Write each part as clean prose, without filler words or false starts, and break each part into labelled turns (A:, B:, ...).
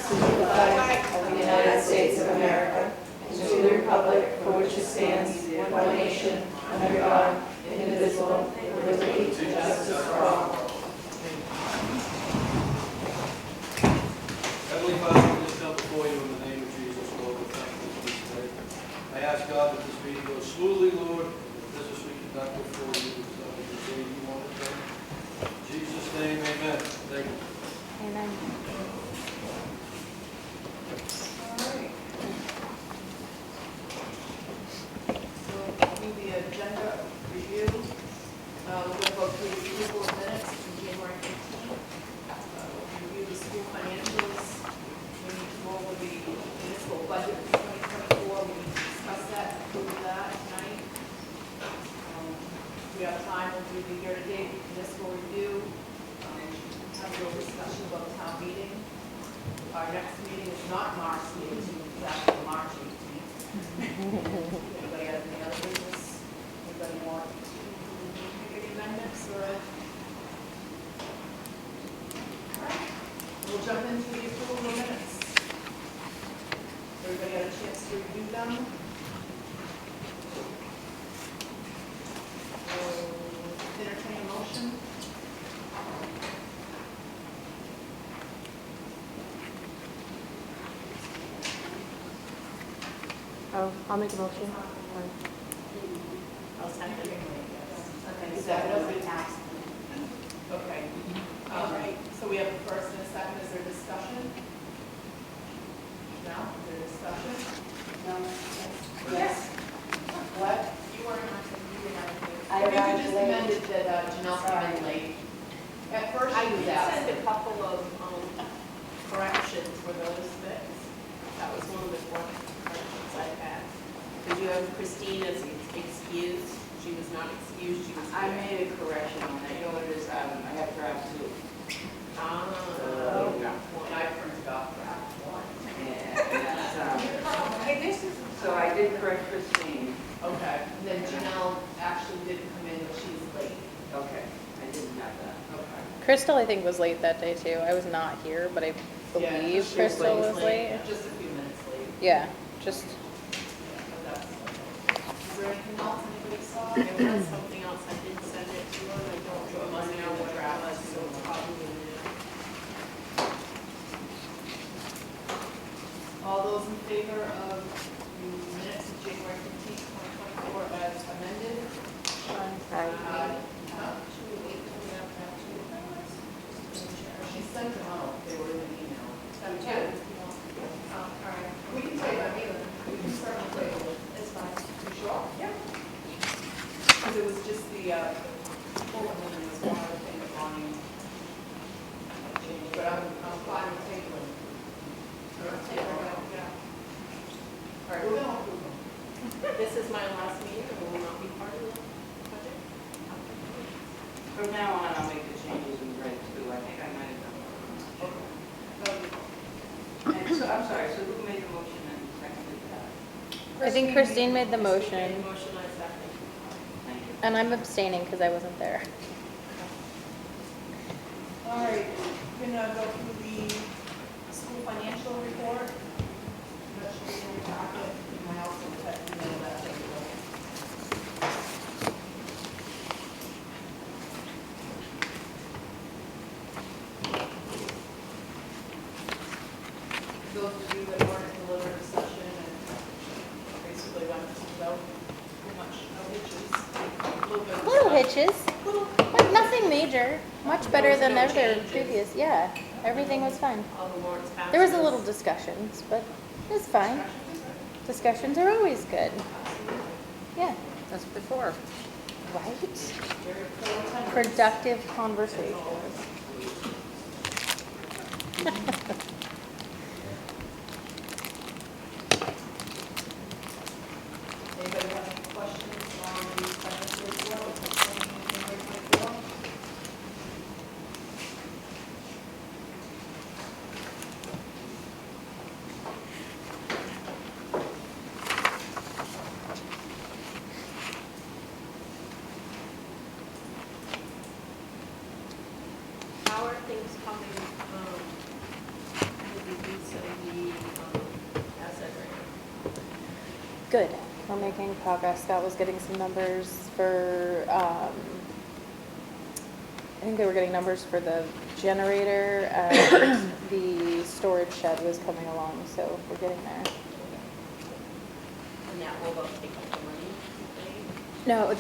A: to the flag of the United States of America and to the republic for which it stands, one nation, under God, indivisible, with liberty and justice for all.
B: Heavenly Father, we just come before you in the name of Jesus, Lord. We thank you for this day. I ask God that this meeting goes smoothly, Lord, and the business we conduct before you is done in the way you want it done. In Jesus' name, amen. Thank you.
C: Amen.
D: So, the agenda review. We're going to go through the school board minutes from January 15th. Review the school financials. We need to go over the municipal budget for 2024. We need to discuss that, approve that tonight. If we have time, we'll do the year-to-date municipal review. Have a little discussion about the town meeting. Our next meeting is not March 18th, it's actually March 18th. Anybody have any other business? Anybody want to make any amendments or? All right, we'll jump into the approval of the minutes. Everybody had a chance to review them? Entertain a motion?
C: Oh, I'll make a motion.
D: I'll second it. Okay, is that what we asked? Okay. All right, so we have a first and a second. Is there discussion? No? Is there discussion? No. Yes. What? You weren't on, you were not.
E: I
D: Maybe we
E: arrived
D: just
E: late.
D: amended that Janelle came in late. At first
E: I
D: she was
E: did
D: asked.
E: send a couple of corrections for those things. That was one of the corrections I had. Because you have Christine as excused. She was not excused, she was
F: I
E: here.
F: made a correction on that. You know what it is? I have draft two.
E: Oh,
D: And I printed off draft one.
F: And that's,
E: Hey, this is.
F: so I did correct Christine.
D: Okay, and then Janelle actually didn't come in, but she was late.
F: Okay, I didn't have that.
D: Okay.
C: Crystal, I think, was late that day too. I was not here, but I
D: Yeah,
C: believe
D: she
C: Crystal was late.
D: Just a few minutes late.
C: Yeah, just,
D: Yeah, but that's okay. Is there anything else anybody saw?
E: There was something else, I didn't send it to her, I don't
D: It must be
E: remember
D: in the
E: what it
D: draft,
E: was, so it's probably in there.
D: All those in favor of the minutes of January 15th, 2024 as amended?
C: Aye.
E: Should we wait till we have that too?
D: She sent them out, they were in an email.
E: Them too? Oh, all right.
D: We can take them either, we can certainly table it.
E: It's fine.
D: You sure? Yeah. Because it was just the full one, and there was one other thing that Bonnie changed, but I'm fine with tabling.
E: Yeah.
D: All right, we're gonna approve them.
E: This is my last meeting, and will not be part of the budget?
F: From now on, I'll make the changes in red too. I think I might have done one.
D: Okay. That'll be fine.
F: And so, I'm sorry, so who made the motion and seconded that?
C: I think Christine made the
E: Christine made
C: motion,
E: the motion, I second.
F: Thank you.
C: and I'm abstaining because I wasn't there.
D: All right, we're gonna go through the school financial report. That should be in your packet, and I also emailed that to you. Those of you that weren't in deliberative session and basically went without too much, no hitches, a little bit of
C: Little
D: discussion.
C: hitches, but nothing major. Much better
E: was
C: than
E: no
C: other
E: changes.
C: previous, yeah. Everything was fine.
E: All the warrants passed.
C: There was a little discussions, but it's fine. Discussions are always good. Yeah,
F: That's before.
C: right?
D: Very full attendance.
C: Productive conversations.
D: Anybody have any questions on the financial report concerning January 24?
E: How are things coming with release of the asset rate.
C: Good. We're making progress. Scott was getting some numbers for, I think they were getting numbers for the generator and the storage shed was coming along, so we're getting there.
E: And that will both take up the money, you think?
C: No,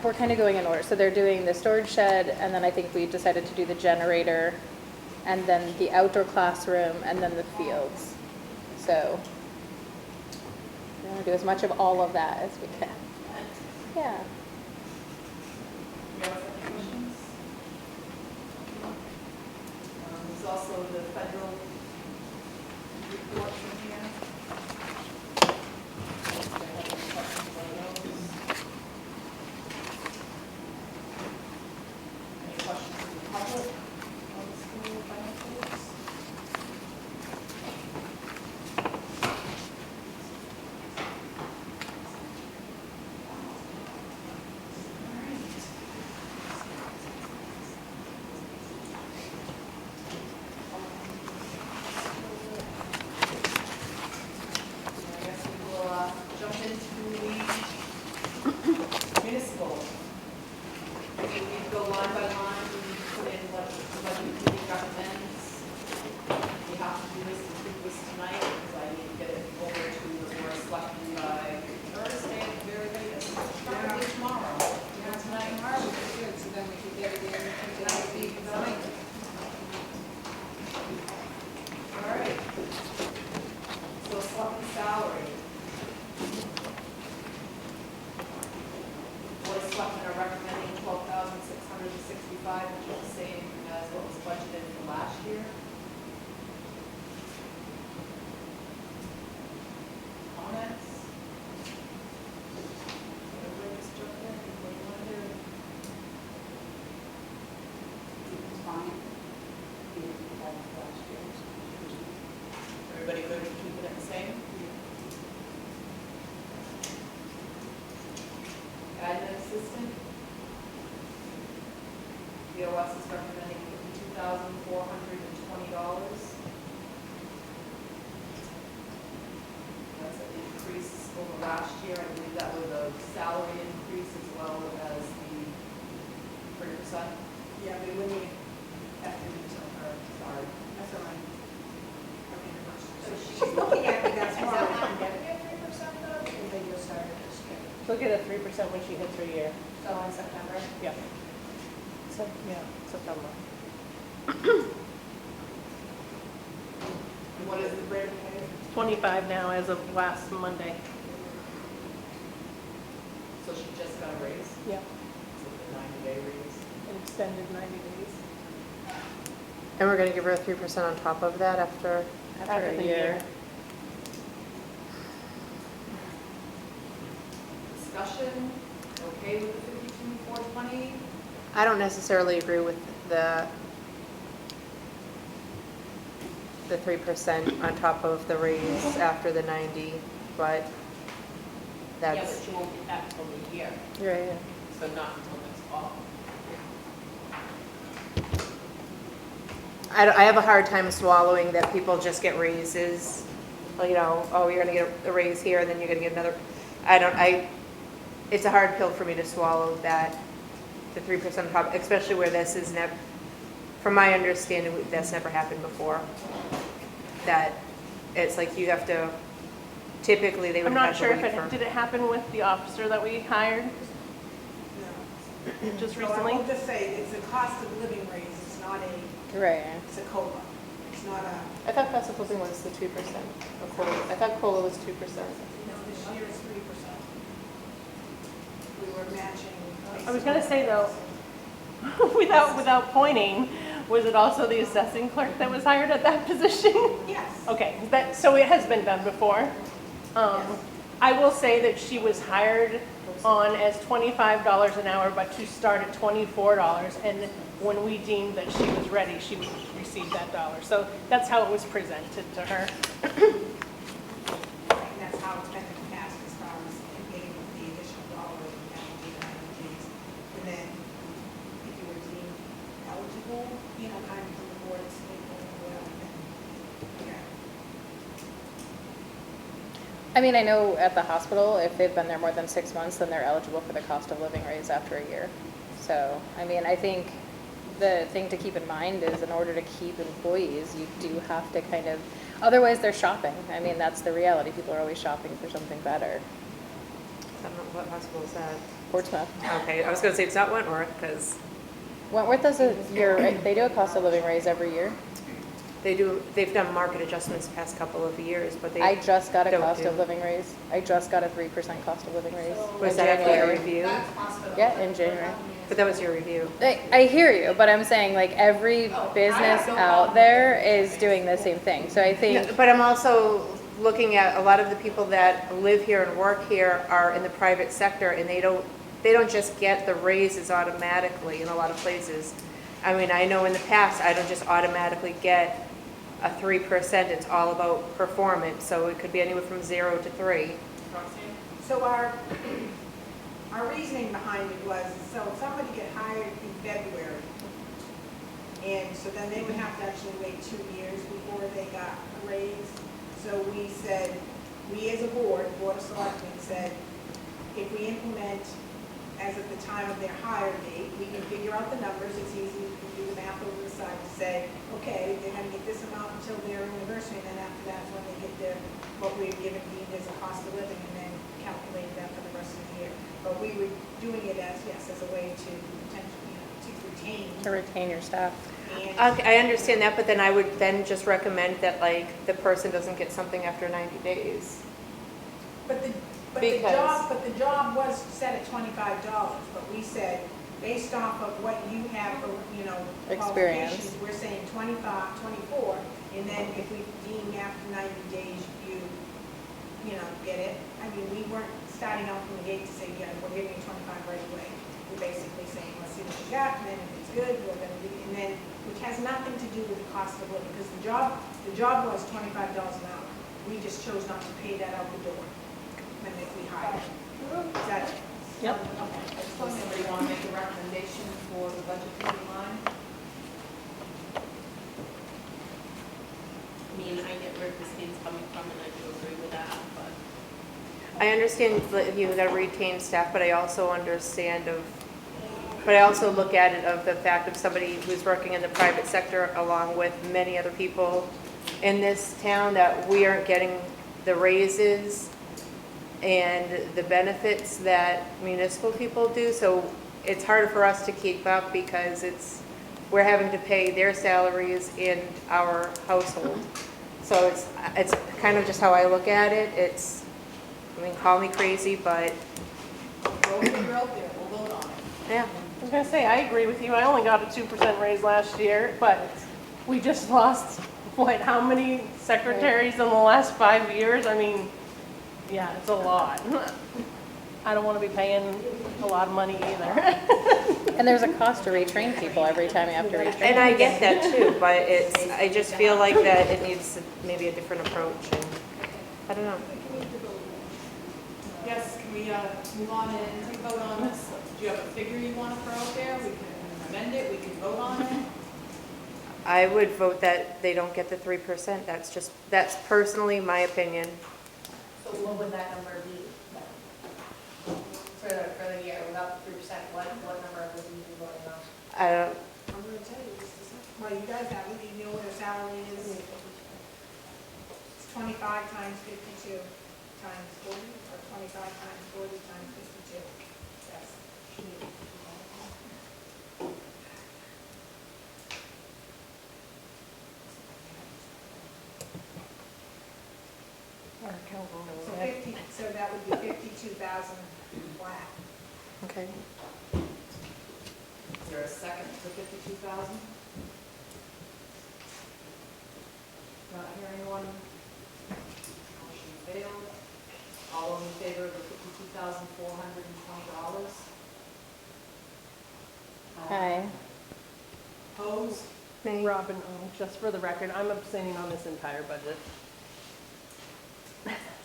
C: we're kind of going in order. So they're doing the storage shed, and then I think we decided to do the generator, and then the outdoor classroom, and then the fields. So we want to do as much of all of that as we can. Yeah.
D: You have any questions? There's also the federal reports in here. Do you have any questions on those? Any questions from the public on the school financials? I guess we will jump into the municipal. So we go line by line, we put in what the budget committee recommends. We have to do this and do this tonight, because I need to get it over to the board of selectmen by Thursday, at the very latest. Probably tomorrow, tonight. Tomorrow, good, so then we can get it in. Tonight. All right. So selectmen salary. Board of Selectmen are recommending $12,665, which is the same as what was budgeted for last year. Comments? Everybody just jump in, what do you want to do?
F: It's fine.
D: Everybody good with keeping it the same? Admin assistant. BOS is recommending $52,420. That's an increase over last year. I believe that was a salary increase as well as the 3%.
G: Yeah, but when you have to tell her, sorry, that's all right. So she's looking at me, that's wrong. Is that not getting a 3% though, because they just started this year?
E: She'll get a 3% when she hits her year.
G: So in September?
E: Yeah. So, yeah, September.
D: And what is the rate of pay?
E: 25 now as of last Monday.
D: So she just got a raise?
E: Yep.
D: So the 90-day raise?
E: An extended 90 days.
H: And we're gonna give her a 3% on top of that after
E: After
H: a
E: the
H: year.
D: Discussion, okay with the 52,420?
H: I don't necessarily agree with the 3% on top of the raise after the 90, but
E: Yeah,
H: that's,
E: but she won't get that till the year,
H: right.
E: so not until next fall.
H: I have a hard time swallowing that people just get raises, well, you know, oh, you're gonna get a raise here, and then you're gonna get another, it's a hard pill for me to swallow that, the 3% top, especially where this is never, from my understanding, that's never happened before. That it's like you have to, typically they would
E: I'm
H: have
E: not
H: to
E: sure if
H: wait for.
E: it, did it happen with the officer that we hired
G: No.
E: just
G: So I
E: recently?
G: will just say, it's a cost of living raise, it's not a,
C: Right.
G: it's a COLA. It's not a,
C: I thought cost of living was the 2%. Or COLA. I thought COLA was 2%.
G: no, this year is 3%. We were matching.
E: I was gonna say though, without pointing, was it also the assessing clerk that was hired at that position?
G: Yes.
E: Okay, so it has been done before. I will say that she was hired on as $25 an hour, but to start at $24, and when we deemed that she was ready, she would receive that dollar. So that's how it was presented to her.
G: And that's how it's been in the past, as far as getting the additional dollar and penalty and penalties. And then if you were deemed eligible, you know, kind of from the board, state board, or whatever, then, yeah,
C: I mean, I know at the hospital, if they've been there more than 6 months, then they're eligible for the cost of living raise after a year. So, I mean, I think the thing to keep in mind is in order to keep employees, you do have to kind of, otherwise they're shopping. I mean, that's the reality. People are always shopping for something better.
H: I don't know what hospital is that.
C: Portsmouth.
H: Okay, I was gonna say it's not Wentworth, because
C: Wentworth does they do a cost of living raise every year.
H: they've done market adjustments the past couple of years, but they.
C: I just got a
H: don't
C: cost
H: do-
C: of living raise. I just got a 3% cost of living raise.
H: Was
C: in
H: that after your
C: January.
H: review?
G: That's hospital.
C: Yeah, in January.
H: But that was your review.
C: I hear you, but I'm saying like every business out there is doing the same thing. So I think,
H: No, but I'm also looking at a lot of the people that live here and work here are in the private sector, and they don't just get the raises automatically in a lot of places. I mean, I know in the past, I don't just automatically get a 3%, it's all about performance, so it could be anywhere from 0 to 3.
G: So our reasoning behind it was, so if somebody get hired in February, and so then they would have to actually wait 2 years before they got a raise. So we said, we as a board of selectmen said, if we implement as of the time of their hire date, we can figure out the numbers, it's easy, we can do the math over the side to say, okay, they're gonna get this amount until their anniversary, and then after that's when they get their, what we've given deemed as a cost of living, and then calculate that for the rest of the year. But we were doing it as, yes, as a way to potentially, to retain.
C: to retain your staff.
G: And
H: Okay, I understand that, but then I would then just recommend that like the person doesn't get something after 90 days.
G: But the
H: Because-
G: job was set at $25, but we said, based off of what you have for,
C: Experience.
G: qualifications, we're saying 25, 24, and then if we deem after 90 days get it. I mean, we weren't starting out from the gate to say, yeah, we're giving you 25 right away. We're basically saying, let's see what you got, and then if it's good, we're gonna do, and then, which has nothing to do with the cost of living, because the job was $25 an hour. We just chose not to pay that out the door when if we hired. Is that it?
D: Yep. Okay. Does somebody want to make a recommendation for the budget committee line?
E: I mean, I get where Christine's coming from, and I do agree with that, but
H: I understand that you gotta retain staff, but I also but I also look at it of the fact of somebody who's working in the private sector along with many other people in this town that we aren't getting the raises and the benefits that municipal people do, so it's harder for us to keep up because we're having to pay their salaries in our household. So it's kind of just how I look at it. Call me crazy, but
D: Go figure out there, we'll vote on it.
H: yeah.
I: I was gonna say, I agree with you. I only got a 2% raise last year, but we just lost, how many secretaries in the last 5 years? I mean, yeah, it's a lot. I don't want to be paying a lot of money either.
C: And there's a cost to retrain people every time you have to retrain.
H: And I get that too, but I just feel like that it needs maybe a different approach, and I don't know.
D: Yes, can we move on and take a vote on this? Do you have a figure you want to throw out there? We can amend it, we can vote on it.
H: I would vote that they don't get the 3%. That's personally my opinion.
G: So what would that number be? For the year, without 3%, what number would you be voting on?
H: I don't,
G: I'm gonna tell you, just a second. Well, you guys have, you know what her salary is? It's 25 times 52 times 40, or 25 times 40 times 52. Yes. So 50, so that would be 52,000 flat.
H: okay.
D: Is there a second for 52,000? Not hearing one. Motion failed. All in favor of the $52,420?
C: Hi.
D: Opposed?
H: Nay.
I: Robin, just for the record, I'm abstaining on this entire budget.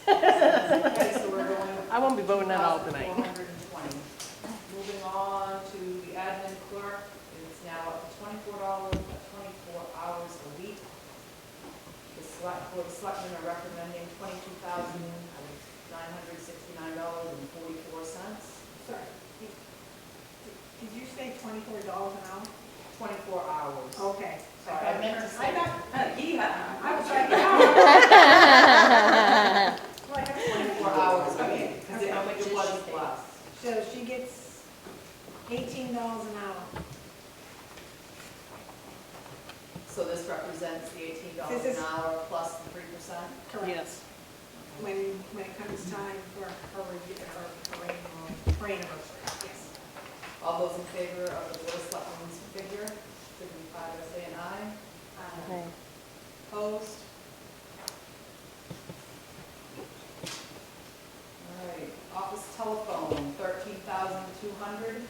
D: Okay, so we're going.
I: I won't be voting at all tonight.
D: 420. Moving on to the admin clerk, it's now up to $24 at 24 hours a week. The select board of selectmen are recommending $22,000, $969.44.
G: Sorry. Did you say $24 an hour?
D: 24 hours.
G: Okay.
D: Sorry, I meant to say.
G: I thought,
D: Yeah.
G: I was like, oh. Well, I have
D: 24 hours,
G: Okay,
D: because how much it was plus.
G: So she gets $18 an hour.
D: So this represents the $18
G: This
D: an
G: is-
D: hour plus the 3%?
G: Correct.
I: Yes.
G: When it comes time for her review, her anniversary, yes.
D: All those in favor of the Board of Selectmen's figure, signify by saying aye.
C: Okay.
D: Opposed? All right, office telephone, 13,200.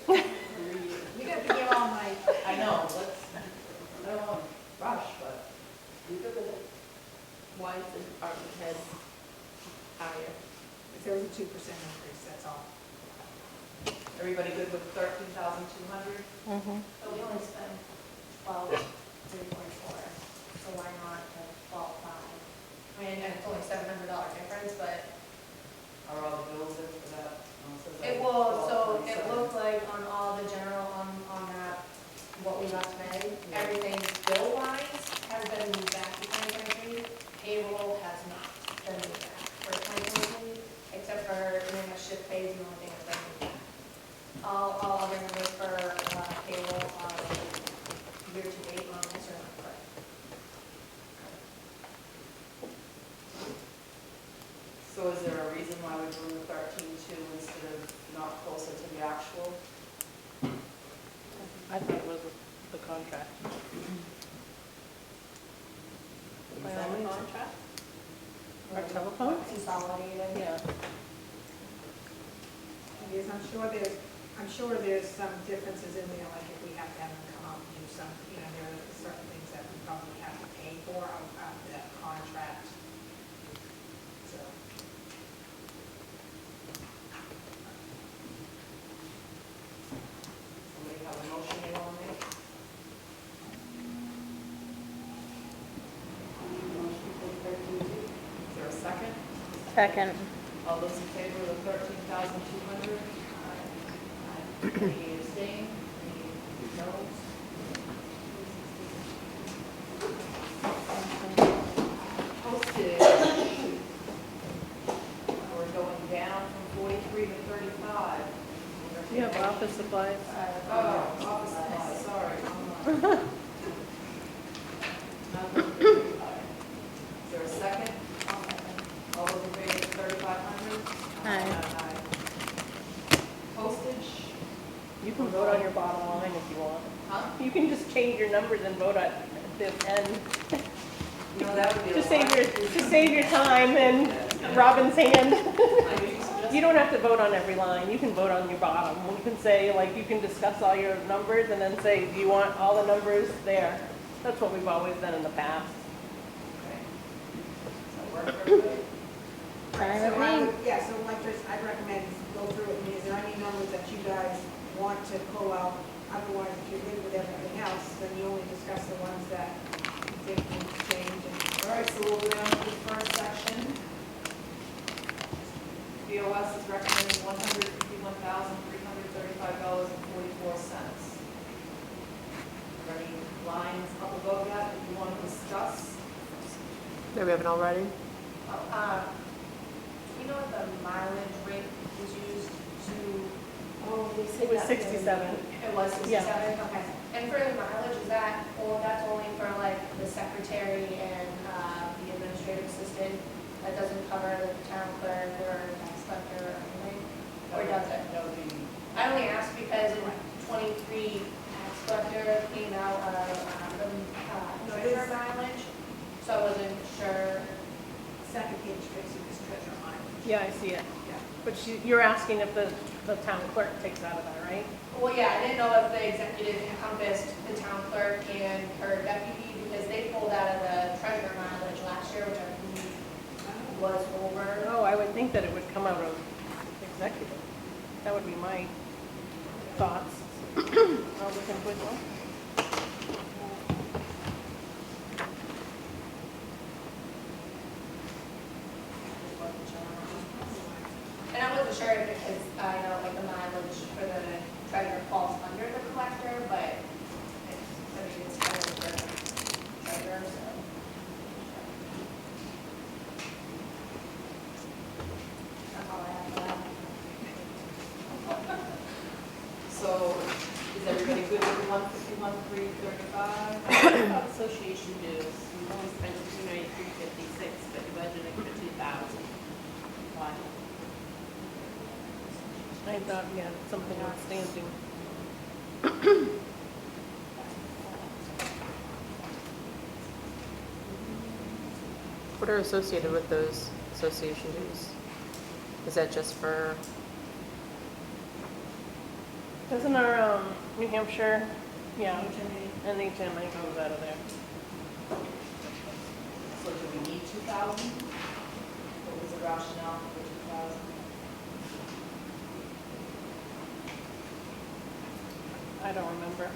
G: You got to give all my,
D: I know, I don't want to rush, but we good with it.
E: Why is the department head higher?
G: there was a 2% increase, that's all.
D: Everybody good with 13,200?
C: Mhm.
A: But we only spend 12,344, so why not 12,500? I mean, and it's only $700 difference, but
D: Are all the bills in for that? It says
A: it
D: like
A: will, so it
D: 12.7.
A: looked like on all the general, on that, what we got today, everything bill-wise has been moved back to 2023. Payroll has not been moved back for 2023, except for minimum shift pay is the only thing that's been moved back. All other numbers for payroll are year-to-date on this are not correct.
D: So is there a reason why we're doing the 13.2 instead of not closer to the actual?
I: I thought it was the contract.
D: Is that a
I: contract? Our telephone?
A: Consolidated.
I: Yeah.
G: Yes, I'm sure there's some differences in there, like if we have to have them come out and do some, there are certain things that we probably have to pay for out of that contract. So.
D: Somebody have a motion they want to make? Is there a second?
C: Second.
D: All those in favor of the 13,200? Any abstain? Any no? Postage. We're going down from 43 to 35.
I: You have office supplies?
D: Oh, office supplies, sorry. Is there a second? All those in favor of 3,500?
C: Aye.
D: Postage?
I: You can vote on your bottom line if you want.
D: Huh?
I: You can just change your numbers and vote at the end.
D: You know, that would be a
I: Just
D: lot.
I: save your time and Robin's hand. You don't have to vote on every line. You can vote on your bottom. You can say, like, you can discuss all your numbers and then say, do you want all the numbers there? That's what we've always done in the past.
D: Okay. Does that work for everybody?
C: Fine
G: So
C: with
G: I
C: me.
G: would- Yeah, so like this, I'd recommend go through it, and is there any numbers that you guys want to pull out? Otherwise, if you're good with everything else, then you only discuss the ones that you think need to change.
D: All right, so we'll go down to the first section. BOS is recommending $151,335.44. Are there any lines up above that that you want to discuss?
H: Maybe we haven't already.
A: You know what the mileage rate was used to?
G: Oh, they
I: It was 67.
A: It was 67?
I: Yeah.
A: Okay. And for the mileage, is that, that's only for like the secretary and the administrative assistant? That doesn't cover the town clerk or tax collector or anything? Or does it?
D: That would be,
A: I only asked because in '23, tax collector came out of the treasurer mileage, so I wasn't sure.
G: Second page, Tracy, this treasure mileage.
I: Yeah, I see it.
G: Yeah.
I: But you're asking if the town clerk takes out of that, right?
A: Well, yeah, I didn't know if the executive encompassed the town clerk and her deputy, because they pulled out of the treasurer mileage last year, which I believe was over.
I: Oh, I would think that it would come out of executive. That would be my thoughts. I'll look into it.
A: wasn't sure if because I know like the mileage for the treasurer falls under the collector, but it's kind of the treasurer, so. That's all I have for that.
D: So is everybody good with the 151, 335?
E: Association dues, we've only spent 293.56, but you budgeted for 2,000. Why?
I: I thought we had something outstanding.
H: What are associated with those association dues? Is that just for,
I: Doesn't our, New Hampshire, yeah, and HMA comes out of there.
D: So do we need 2,000? What was the rationale for 2,000?
I: I don't remember.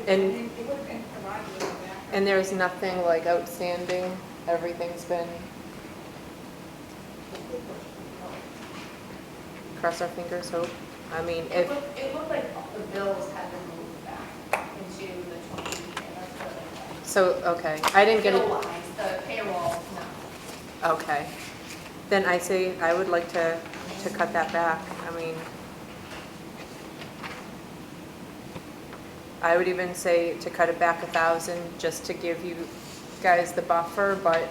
H: and,
G: It would have been provided with a background.
H: and there's nothing like outstanding? Everything's been, cross our fingers, hope. I mean, if,
A: It looked like the bills had been moved back into the 20, and that's what it was.
H: so, okay, I didn't get it.
A: Bill-wise, the payroll, no.
H: Okay. Then I say I would like to cut that back. I mean, I would even say to cut it back 1,000 just to give you guys the buffer, but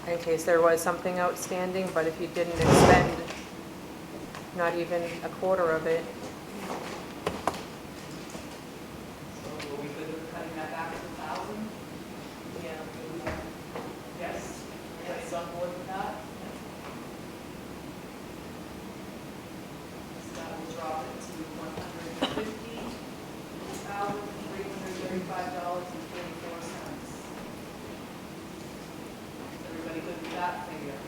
H: in case there was something outstanding, but if you didn't expend not even a quarter of it,
D: So are we good with cutting that back to 1,000?
E: Yeah.
D: Yes. Everybody's on board with that? So that will drop it to $150,335.34. Everybody good with that figure?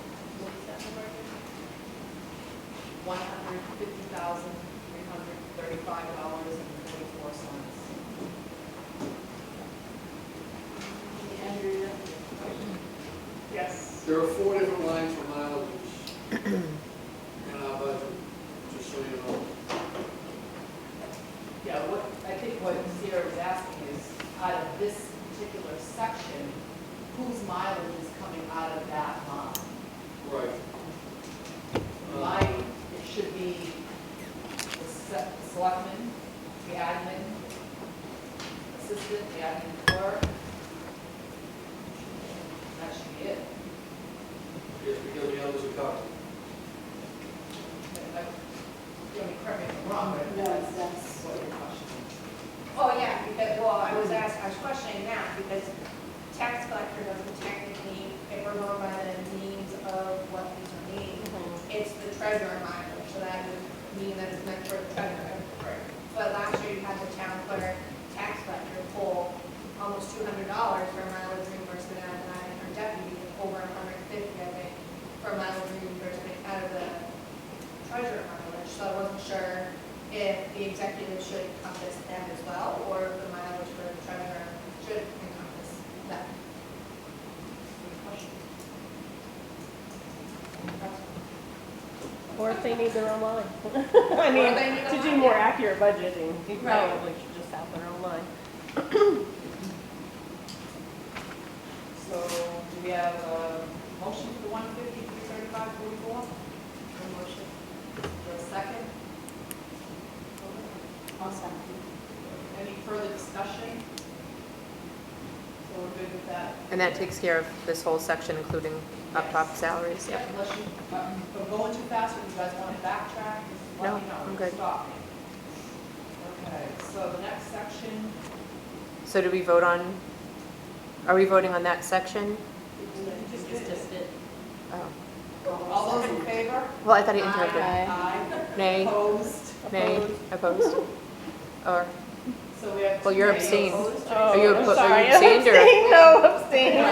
E: What is that number again?
D: $150,335.34.
E: Andrew?
D: Yes.
B: There are 4 different lines for mileages in our budget, just so you know.
D: Yeah, I think what Sierra was asking is, out of this particular section, whose mileage is coming out of that line?
B: Right.
D: It should be the selectman, the admin, assistant, the admin clerk. That should be it.
B: Yes, because the others are covered.
D: Correct me if I'm wrong, but that's what your question is.
A: Oh, yeah, because, well, I was questioning that because tax collector doesn't technically, if we're going by the means of what these are named, it's the treasurer mileage, so that would mean that it's meant for the treasurer. But last year you had the town clerk, tax collector pull almost $200 for mileage reimbursement out of that, and our deputy over 150, I think, for mileage reimbursement out of the treasurer mileage. So I wasn't sure if the executive should encompass them as well, or if the mileage for the treasurer should encompass them.
D: Good question.
I: Or if they need their own line. I
A: Or
I: mean,
A: they need a
I: to do
A: line,
I: more
A: yeah.
I: accurate budgeting, you
A: Right.
I: probably should just have their own line.
D: So do we have a motion for the 150, 335, 44? No motion. For a second? Awesome. Any further discussion? So we're good with that?
H: and that takes care of this whole section, including up top salaries.
D: Yep, unless you, if I'm going too fast, or you guys want to backtrack, just let
H: No,
D: me know.
H: I'm good.
D: Stop me. Okay, so the next section,
H: So do we vote on, are we voting on that section?
E: It's just it.
H: Oh.
D: all those in favor?
H: Well, I thought he interrupted.
D: Aye.
H: Nay,
D: Opposed?
H: nay, opposed? Or,
D: So we have.
H: well, you're
D: two nays.
H: abstained.
D: Opposed?
H: Are you
I: I'm
H: oppo- are
I: sorry,
H: you abstained or-
I: abstain? No, abstain.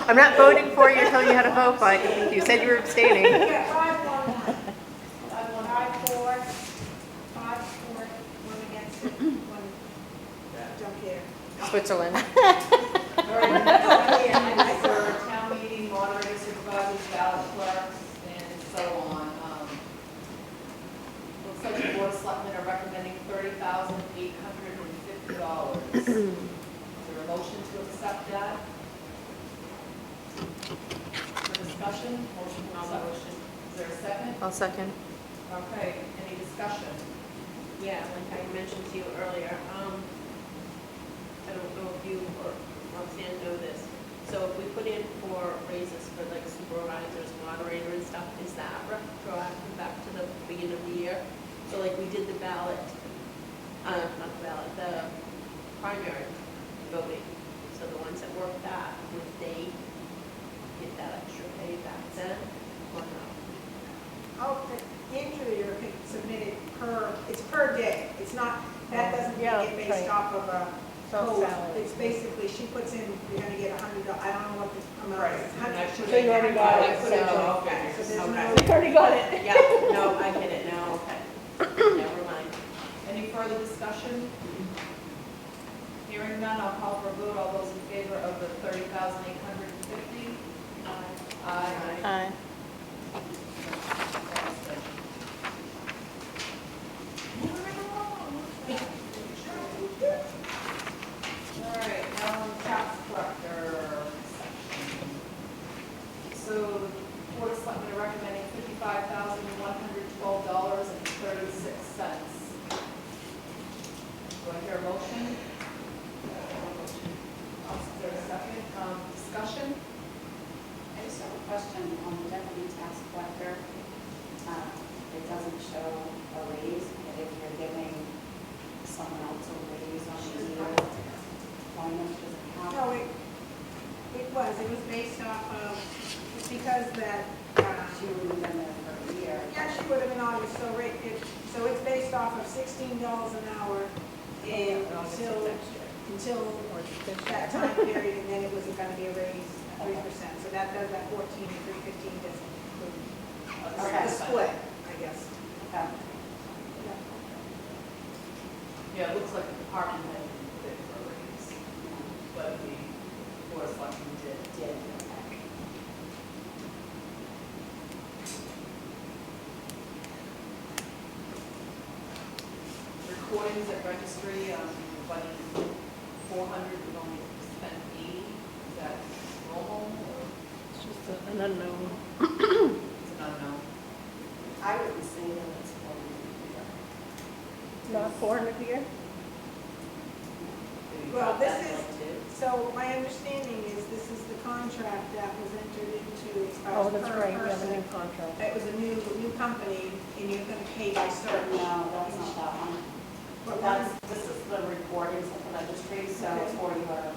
H: I'm not voting for you, telling you how to vote, but you said you were abstaining.
G: Yeah, 5-1, 5-4, 5-4, 1 against it, 1. don't care.
H: Switzerland.
D: All right, the next item is for town meeting, moderator, supervisors, ballot clerks, and so on. Looks like the board of selectmen are recommending $30,850. Is there a motion to accept that? For discussion, motion to accept. Is there a second?
H: I'll second.
D: Okay, any discussion?
E: Yeah, like I mentioned to you earlier, I don't know if you or Roxanne know this. So if we put in for raises for like supervisors, moderator and stuff, is that retroactive back to the beginning of the year? So like we did the ballot, not the ballot, the primary voting. So the ones that worked that, would they get that extra pay back then or no?
G: Oh, the injury or submitted it's per day. It's not, that doesn't
I: Yeah,
G: make it based
I: right.
G: off of a
I: Not
G: code.
I: salary.
G: It's basically, she puts in, you're gonna get $100, I don't know what the amount
D: Right.
G: is.
D: And I put
I: So you already got it,
D: I put in
I: so-
D: all
G: Okay, so
D: figures.
G: there's
D: Okay.
G: no-
I: You already got it.
E: Yeah, no, I get it now, okay. Never mind.
D: Any further discussion? Hearing none, I'll call for a vote. All those in favor of the $30,850? Aye.
C: Aye.
D: All right, now on tax collector section. So the board of selectmen are recommending $55,112.36. Do I hear a motion? Is there a second? Discussion?
J: I just have a question on the deputy tax collector. It doesn't show a raise, but if you're giving someone else a raise on the year, why not just count?
G: No, it was based off of, it's because that,
J: She would have been there for a year.
G: yeah, she would have been August, so so it's based off of $16 an hour and until that time period, and then it was gonna be a raise, 3%. So that does that 14 and 315 doesn't include
J: Okay.
G: the split, I guess.
J: Okay.
D: Yeah, it looks like the department head didn't put in for a raise, but the board of selectmen did. Recordings at registry, budgeted 400, we've only spent 80. Is that normal or
I: It's just an unknown.
D: it's an unknown?
J: I wouldn't say that it's for
I: Not 400 a year?
D: Did you
G: Well,
D: drop
G: this
D: that
G: is-
D: one too?
G: So my understanding is this is the contract that was entered into as far
I: Oh,
G: as
I: that's
G: per
I: right, we have a
G: person.
I: new contract.
G: It was a new company, and you're gonna pay by search.
J: No, that's not that one.
G: But
J: This is the recordings at the registry, so
G: Okay.
J: for your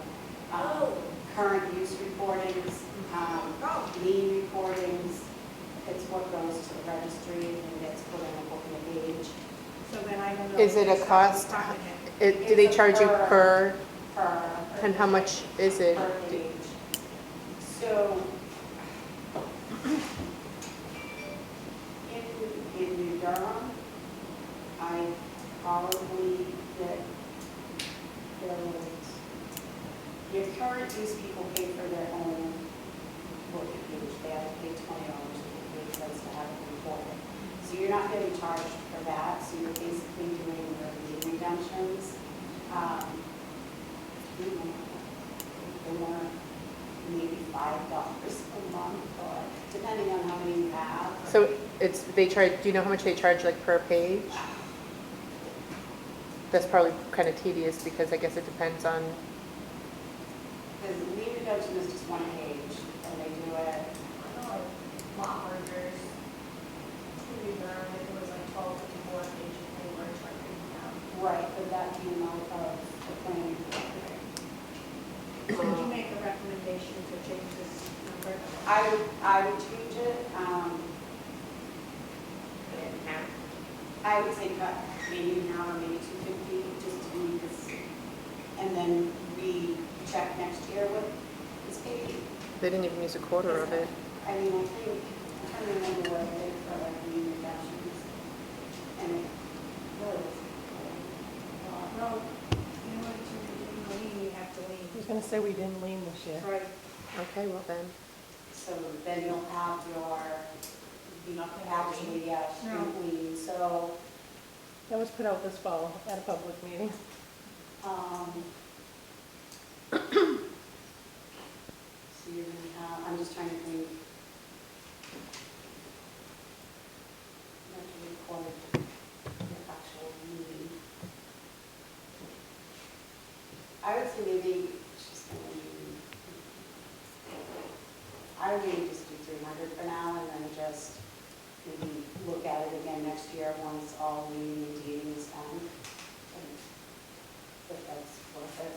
G: Oh.
J: current use recordings,
G: Oh.
J: lien recordings, it's what goes to the registry and gets put in a book and a page.
G: So then I don't know.
H: Is it a
G: if it's
H: cost?
G: department head.
H: Do they charge you per,
J: Per.
H: and how much is it?
J: Per page. So, in New Durham, I probably get billed, your current use people pay for their own book and page, they have to pay $20 a page just to have it recorded. So you're not getting charged for that, so you're basically doing your lien redemptions. Or maybe $5 a month, or depending on how many you have.
H: So it's, they charge, do you know how much they charge like per page? That's probably kind of tedious because I guess it depends on,
J: The lien redemption is just one page, and they do it,
A: Lot mergers, to there, I think it was like 1254 pages, they were charging them.
J: right, but that came out of the planning board.
G: So would you make a recommendation to change this number?
J: I would change it, I would say cut maybe an hour, maybe 250, just to be this, and then recheck next year what is paid.
H: they didn't even use a quarter of it.
J: I mean, I think, I'm trying to remember what I did for like lien redemptions, and it really was a lot.
G: Well, you know what,
I: gonna say we didn't lean this year.
G: Right.
H: Okay, well then.
J: So then you'll have your,
D: You're not gonna
J: actually, yeah,
G: No.
J: street lean, so,
I: That was put out this fall at a public meeting.
J: so you're gonna have, I'm just trying to think. You have to record your actual meeting. I would say maybe she's gonna maybe, I would maybe just do 300 for now and then just maybe look at it again next year once all meeting and dating is done. And if that's worth it.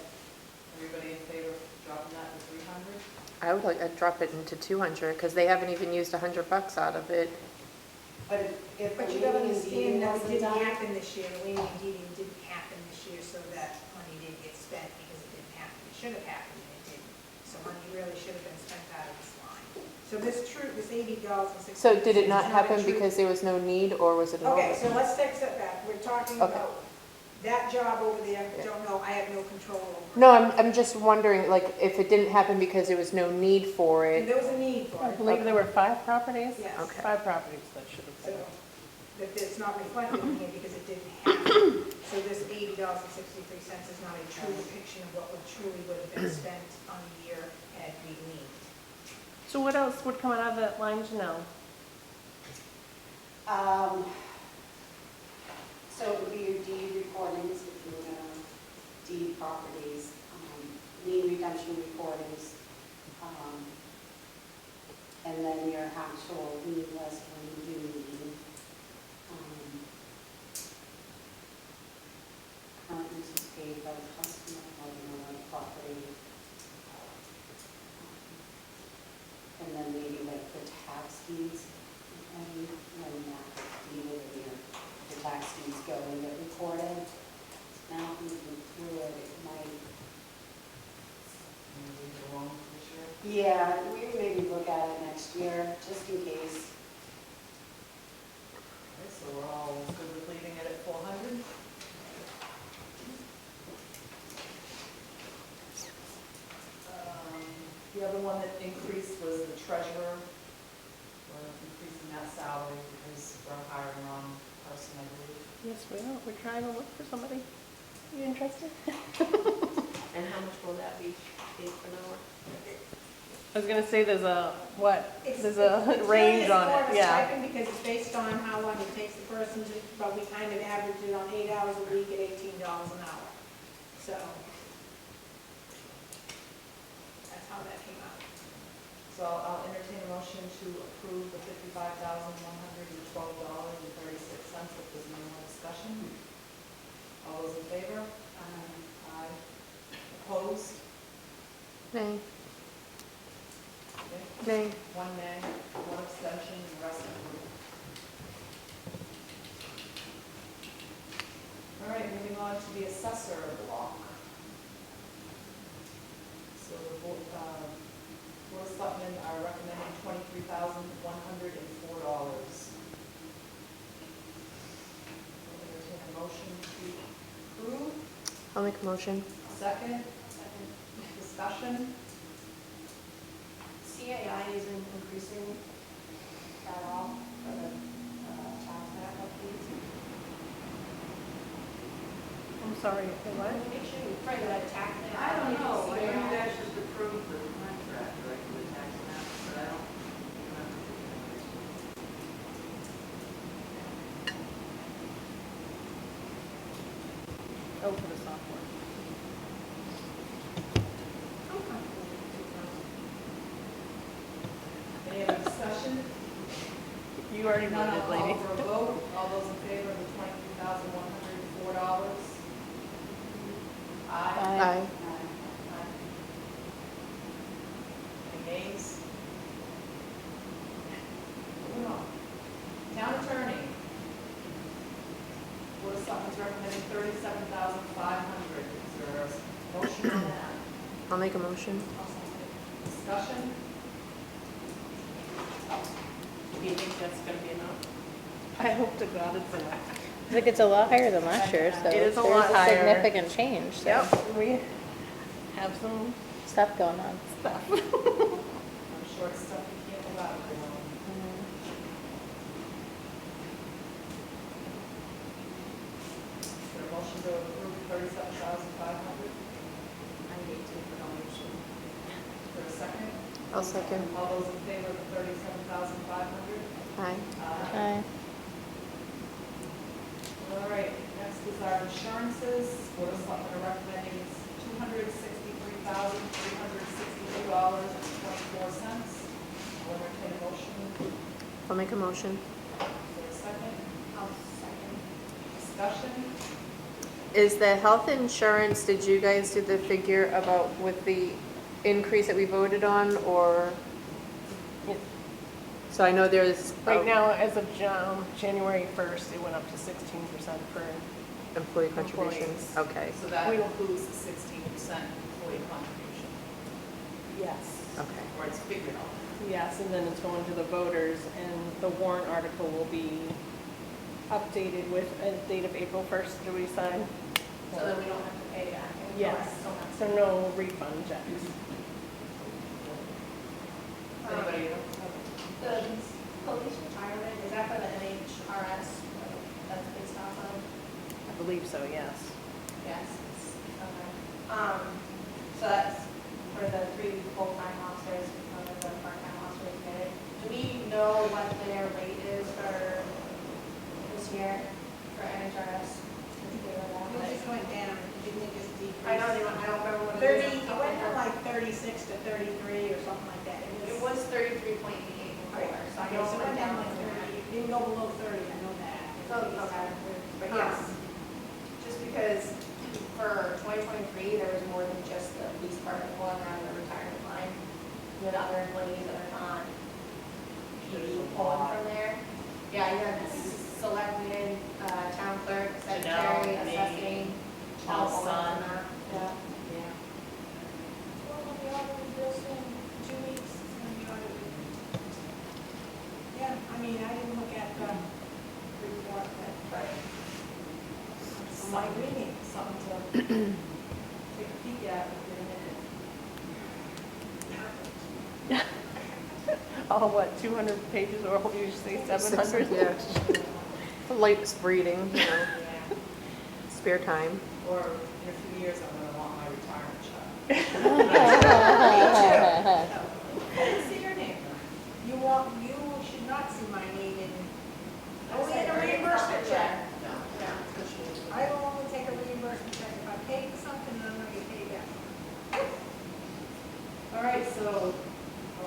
D: Everybody in favor of dropping that to 300?
H: I would like, I'd drop it into 200, because they haven't even used $100 out of it.
J: But if the
G: But you gotta
J: meeting and
G: understand
J: dating
G: that it
J: wasn't
G: didn't
J: done.
G: happen this year, the leaning and deeding didn't happen this year, so that money didn't get spent because it didn't happen. It should have happened and it didn't. So money really should have been spent out of this line. So this $80.60.
H: So did it not
G: is
H: happen
G: a true-
H: because there was no need, or was it an
G: Okay,
H: over?
G: so let's take a step back. We're talking
H: Okay.
G: about that job over there,
H: Yeah.
G: don't know, I have no control over.
H: No, I'm just wondering, like, if it didn't happen because there was no need for
G: And
H: it.
G: there was a need for
I: I
G: it.
I: believe there were 5 properties?
G: Yes.
H: Okay.
I: 5 properties that should have
G: So,
I: been.
G: that it's not reflected in here because it didn't happen. So this $80.63 is not a true depiction of what would have been spent on a year had we leaned.
I: So what else would come out of that line, Janelle?
J: So it would be your deed recordings, if you were gonna deed properties, lien redemption recordings, and then your actual lien list when you do lien. Current use is paid by the customer or the owner of the property. And then maybe like the tax deeds, and when that's deeded, the tax deeds go and get recorded. Now, looking through it, it might, yeah, we can maybe look at it next year, just in case.
D: Okay, so we're all good with leaving it at 400? The other one that increased was the treasurer. We're increasing that salary because we're hiring the wrong person, I believe.
I: Yes, we are. We're trying to look for somebody. You interested?
E: And how much will that be, $8 an hour?
I: I was gonna say there's a, what?
G: It's-
I: There's a
G: it's
I: range
G: really
I: on
G: more of
I: it,
G: a
I: yeah.
G: stipend because it's based on how long it takes the person to, but we kind of average it on 8 hours a week at $18 an hour. So that's how that came out.
D: So I'll entertain a motion to approve the $55,112.36 if there's no more discussion. All those in favor? Aye. Opposed?
H: Nay,
D: Okay.
H: nay.
D: 1 nay, 1 abstention, and the rest approved. All right, moving on to the assessor block. So the board of Selectmen are recommending $23,104. Entertain a motion to approve.
H: I'll make a motion.
D: Second? Discussion?
A: CAI isn't increasing at all for the tax map updates.
I: I'm sorry, the what?
A: Make sure you pray that tax map.
F: I don't know, I
A: CAI.
F: know you guys just approved the contract, right, for the tax map, but I don't remember.
I: Oh, for the software.
D: Any other discussion?
I: You already
D: None, I'll
I: voted,
D: call
I: lady.
D: for a vote. All those in favor of the $23,104? Aye.
H: Aye.
D: Any nays? Moving on. Town attorney. Board of Selectmen's recommending $37,500. Is there a motion on that?
H: I'll make a motion.
D: Discussion?
E: Do you think that's gonna be enough?
I: I hope to God it's enough.
C: I think it's a lot higher than last year, so
I: It is a
C: there's
I: lot
C: a
I: higher.
C: significant change, so.
I: Yep, we have some
C: Stuff going on.
I: stuff.
D: I'm sure it's stuff you can't live out of. Is there a motion to approve 37,500?
J: I need to put on your sheet.
D: Is there a second?
H: I'll second.
D: All those in favor of the 37,500?
H: Aye.
C: Aye.
D: All right, next is our insurances. Board of Selectmen are recommending $263,362.24. I'll entertain a motion.
H: I'll make a motion.
D: Is there a second?
J: I'll second.
D: Discussion?
H: Is the health insurance, did you guys do the figure about with the increase that we voted on, or?
I: Yeah.
H: So I know there's.
I: Right now, as of January 1st, it went up to 16% for,
H: Employee contributions,
I: Employees.
H: okay,
D: So that
I: We-
D: includes the 16% employee contribution,
I: yes.
H: okay.
D: or it's figured on.
I: Yes, and then it's going to the voters, and the warrant article will be updated with a date of April 1st. Do we sign?
A: So that we don't have to pay back.
I: Yes,
A: Okay.
I: so no refund checks.
D: Anybody else?
A: The police retirement, is that for the NHRS that's based off of?
I: I believe so, yes.
A: Yes. Okay. So that's for the 3 full-time officers, one of the part-time officers did. Do we know what their rate is for this year for NHRS?
G: It just went down, didn't it just decrease?
A: I don't remember what it
G: 30,
A: is.
G: it went from like 36 to 33 or something like that.
A: It was 33.88 before, so I
G: Okay,
A: know
G: so
A: it
G: it
A: went down like
G: 30.
A: 30.
G: It didn't go below 30, I know that.
A: Okay, but yes, just because for 2023, there was more than just the police department pulling out of the retirement line. You had other employees that are not PD pulling from there. Yeah, you had selectmen, town clerk, secretary,
D: Janelle, me,
A: assessing.
D: Paul's
A: all pulling
D: son.
A: from that. Yeah.
D: Yeah.
G: Well, we'll be all those bills in 2 weeks. It's gonna be on it. Yeah, I mean, I didn't look at the report, but I'm like reading.
D: Something to take a peek at in a minute.
I: Oh, what, 200 pages, or what did you say, 700?
H: Yeah. Light reading, you know,
D: Yeah.
H: spare time.
D: Or in a few years, I'm gonna want my retirement check. I didn't see your name.
G: You should not see my name in,
A: I
G: only in a
A: said,
G: reimbursement check.
D: No,
A: Yeah.
G: I will only take a reimbursement check if I pay for something and I'm gonna get paid back.
D: All right, so I'll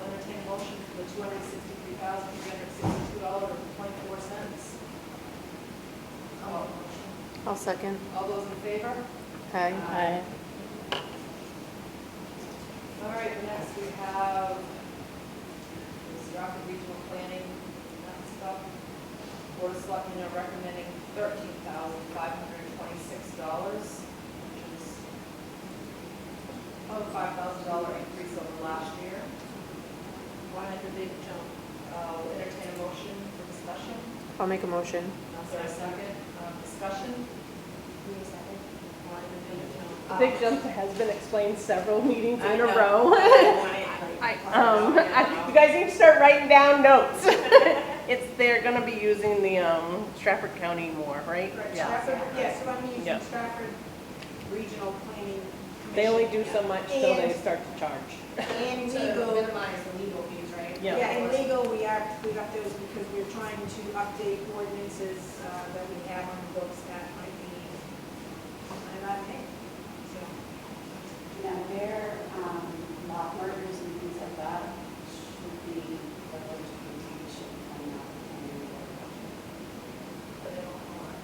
D: entertain a motion for the $263,362.24.
H: I'll second.
D: All those in favor?
H: Aye.
C: Aye.
D: All right, next we have this Rockland Regional Planning, that stuff. Board of Selectmen are recommending $13,526, which is a $5,000 increase over last year. Why not the big jump? We'll entertain a motion for discussion.
H: I'll make a motion.
D: Is there a second? Discussion? Why the big jump?
I: The big jump has been explained several meetings
D: I
I: in a
D: know.
I: row. You guys need to start writing down notes. They're gonna be using the Stratford County more, right?
G: Stratford, yeah, so I'm using
I: Yeah.
G: Stratford Regional Planning
I: They only do
G: Commission.
I: so much till they
G: And-
I: start to charge.
G: And
A: To
G: legal,
A: minimize the legal fees, right?
I: Yeah.
G: yeah, and legal, we got those because we're trying to update ordinances that we have on the books that might be, I think, so.
J: Now, their lot mergers and things like that should be, the legislature should be coming out.
A: But they don't want.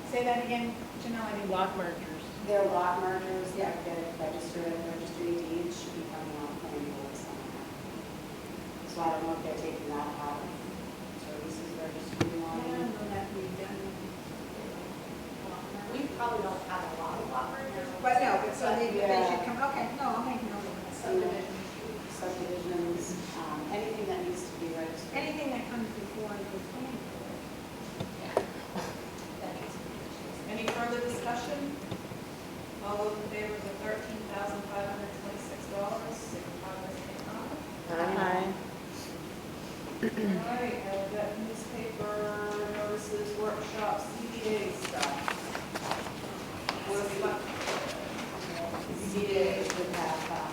G: Say that again, Janelle, I didn't.
I: Lot mergers.
J: Their lot mergers that get registered at the registry of deeds should be coming out planning board somehow. So I don't know if they're taking that out of services registry
G: I
J: line.
G: don't know that we've done.
A: We probably don't have a lot of lot mergers.
G: But no, but so they
J: Yeah.
G: should come, okay, no, I'll make note of that.
J: Subdivisions, anything that needs to be registered.
G: Anything that comes before the planning board.
A: Yeah. That needs to be issues.
D: Any further discussion? All those in favor of the $13,526? right, and we've got newspaper notices, workshops, CBA stuff. What's left?
J: CDA should have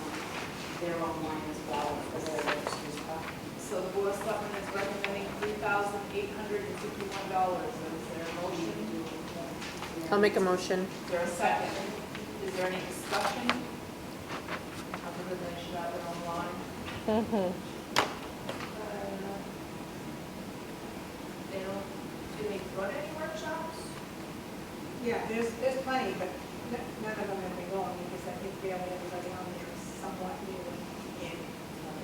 J: their own line as well for their registry stuff.
D: So the board of selectmen is recommending $3,851. Is there a motion?
H: I'll make a motion.
D: Is there a second? Is there any discussion? Other than they should have their own line? They don't, do they run any workshops?
G: Yeah, there's plenty, but none of them have been going because I think barely everybody on there is somewhat new and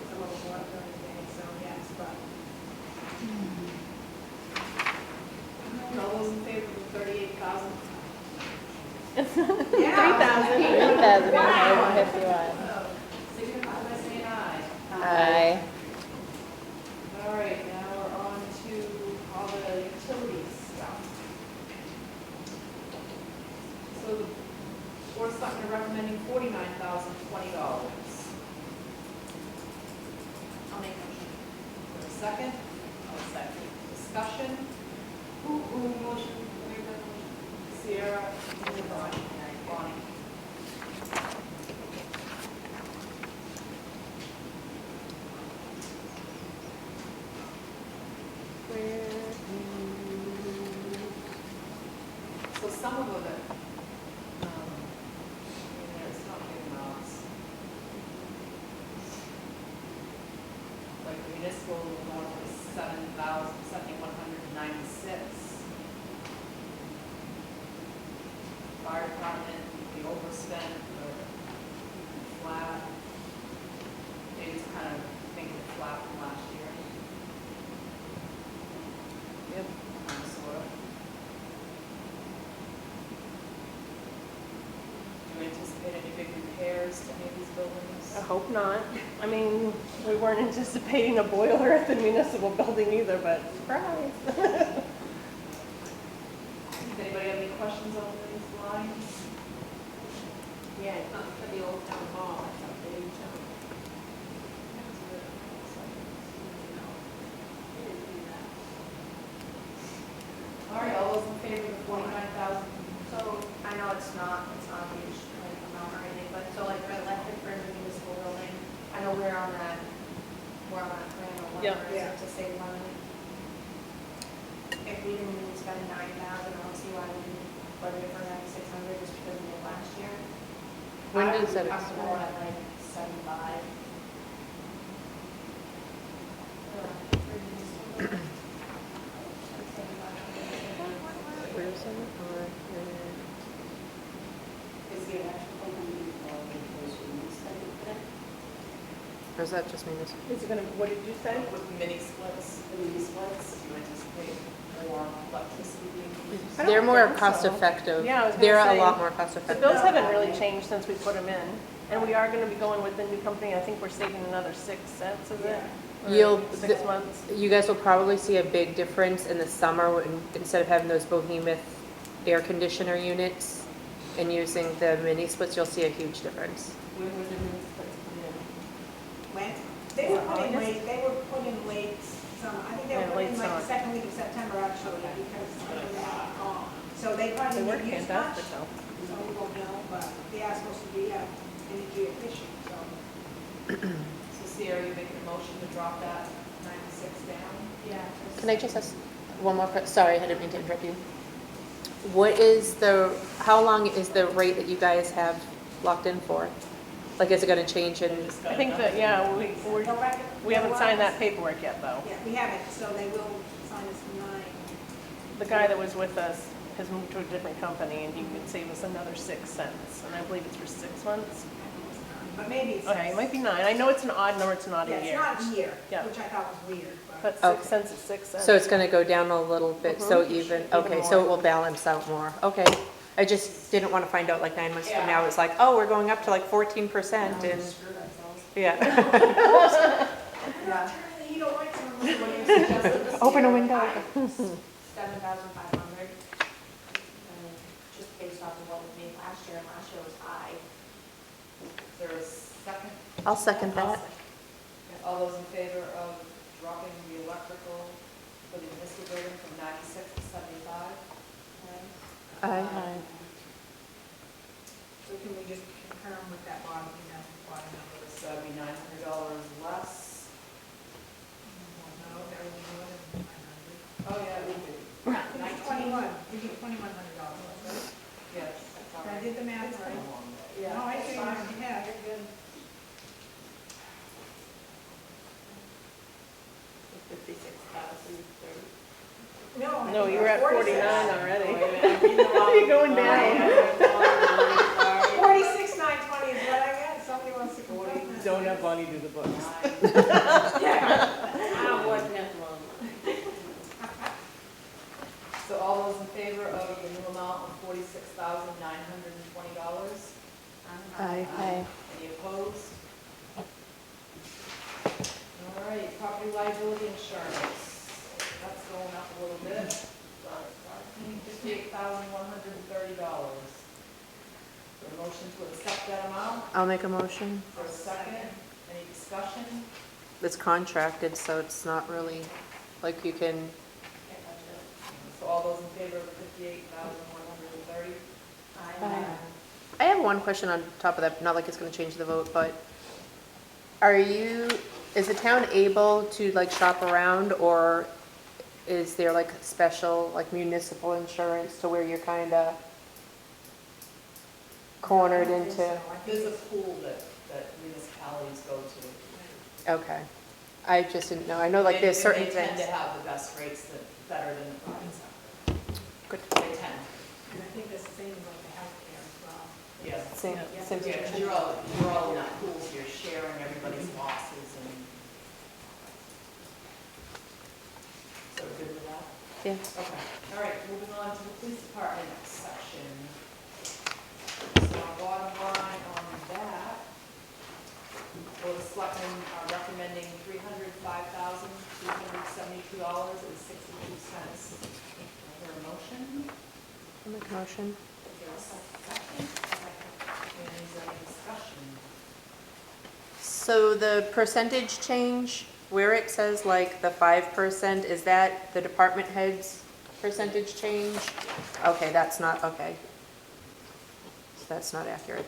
G: some of them work during the day, so yes, but.
D: All those in favor of the 38,000?
G: Yeah.
C: 3,851.
D: Signify by saying aye.
C: Aye.
D: All right, now we're on to all the utilities stuff. So the board of selectmen are recommending $49,020.
A: I'll make a motion.
D: For a second? I'll second. Discussion?
A: Who motion, where the motion?
D: Sierra, and Bonnie. So some of it, it's not big amounts. Like the municipal one was 7,196. Fire department, the overspent or flat. They just kind of think it's flat from last year.
H: Yep.
D: Sort of. Do you anticipate any big repairs to any of these buildings?
I: I hope not. I mean, we weren't anticipating a boiler at the municipal building either, but surprise.
D: Does anybody have any questions on these lines?
E: Yeah, it's not for the old town hall, it's up there, you know.
D: All right, all those in favor of the 49,000?
A: So, I know it's not a huge amount or anything, but so like for electric for the municipal building, I know we're on that plan or
I: Yeah.
A: whatever, is it to save money? If we didn't even spend 9,000, I don't see why we didn't budget for 9,600 just because we did last year.
H: When
A: I
H: does
A: would
H: that
A: be comfortable
H: expire?
A: at like 75.
H: Where is it?
J: Is the electrical company involved in those units that you put in?
H: Or is that just municipal?
I: Is it gonna, what did you say?
D: With mini splits,
J: The mini splits?
D: do you anticipate more electricity being used?
I: I don't
H: They're more
I: think so.
H: cost effective.
I: Yeah, I was gonna
H: They're a
I: say,
H: lot more cost
I: The
H: effective.
I: bills haven't really changed since we put them in, and we are gonna be going with the new company. I think we're saving another 6 cents, is it? Or
H: You'll-
I: 6 months.
H: You guys will probably see a big difference in the summer when, instead of having those behemoth air conditioner units and using the mini splits, you'll see a huge difference.
D: When was the mini splits put in?
G: When, they were put in late summer, I think they
I: Yeah,
G: were put
I: late
G: in like
I: summer.
G: the second week of September actually, because of that. So they probably
I: They work
G: didn't use much,
I: fantastic
G: so
I: though.
G: we won't know, but they are supposed to be energy efficient, so.
D: So Sierra, you making a motion to drop that 96 down?
A: Yeah.
H: Can I just ask one more question? Sorry, I didn't mean to interrupt you. What is how long is the rate that you guys have locked in for? Like, is it gonna change in?
I: I think that, yeah, we haven't signed that
G: paper.
I: paperwork yet though.
G: Yeah, we haven't, so they will sign us 9.
I: The guy that was with us has moved to a different company and he would save us another 6 cents. And I believe it's for 6 months.
G: But maybe it's.
I: Okay, it might be 9. I know it's an odd number, it's not
G: Yeah,
I: a
G: it's
I: year.
G: not a year,
I: Yeah.
G: which I thought was weird, but.
I: But 6
H: Okay.
I: cents is 6 cents.
H: So it's gonna go down a little bit, so
I: Mhm.
H: even,
I: Even
H: okay, so it
I: more.
H: will balance out more. Okay. I just didn't wanna find out like 9 months from
D: Yeah.
H: now, it's like, oh, we're going up to like 14% and,
A: Screwed ourselves.
H: yeah.
G: Yeah. Turn the heat on,
A: What do you suggest this
H: Open a
A: year?
H: window.
A: 7,500. Just based off of what we made last year, and last year was high.
D: Is there a second?
H: I'll second that.
D: All those in favor of dropping the electrical for the municipal building from 96 to 75.
H: Aye.
G: So can we just confirm with that bottom, bottom number?
D: So that'd be $900 less.
G: No, that would be more than 500.
D: Oh, yeah, it would be.
G: It's 21, we get $2,100, right?
D: Yes, that's all
G: I
D: right.
G: did the math right.
D: Yeah.
G: No, I
D: that's
G: see
D: fine.
G: what you have.
D: You're good.
F: 56,030.
G: No, I
I: No,
G: think
I: you were at
G: 46.
I: 49 already.
F: Wait a minute, I'm in the wrong-
I: You're going down.
F: Sorry.
G: 46,920 is what I got, somebody wants to confirm that.
I: Don't have Bonnie do the books.
F: I'm working at the moment.
D: So all those in favor of the new amount of $46,920?
H: Aye.
D: Any opposed? All right, property liability insurance, that's going up a little bit. $58,130. For a motion to accept that amount,
H: I'll make a motion.
D: for a second, any discussion?
H: It's contracted, so it's not really, like you can,
D: So all those in favor of $58,130?
H: I have one question on top of that, not like it's gonna change the vote, but is the town able to like shop around, or is there like special, like municipal insurance to where you're kinda cornered into?
D: There's a pool that municipalities go to.
H: Okay. I just didn't know. I know like there's certain
D: They tend
H: things.
D: to have the best rates, better than the private sector.
H: Good.
D: They tend,
G: And I think that's the same like the healthcare as well.
D: yes.
H: Same, same
D: Yeah, 'cause you're all in that pool, so you're sharing everybody's losses and. So we're good with that?
H: Yeah.
D: Okay, all right, moving on to the police department section. So our bottom line on that, Board of Selectmen are recommending $305,272.62. Is there a motion?
H: I'll make a motion.
D: Is there a second? And is there any discussion?
H: So the percentage change, where it says like the 5%, is that the department head's percentage change? Okay, that's not, okay. So that's not accurate.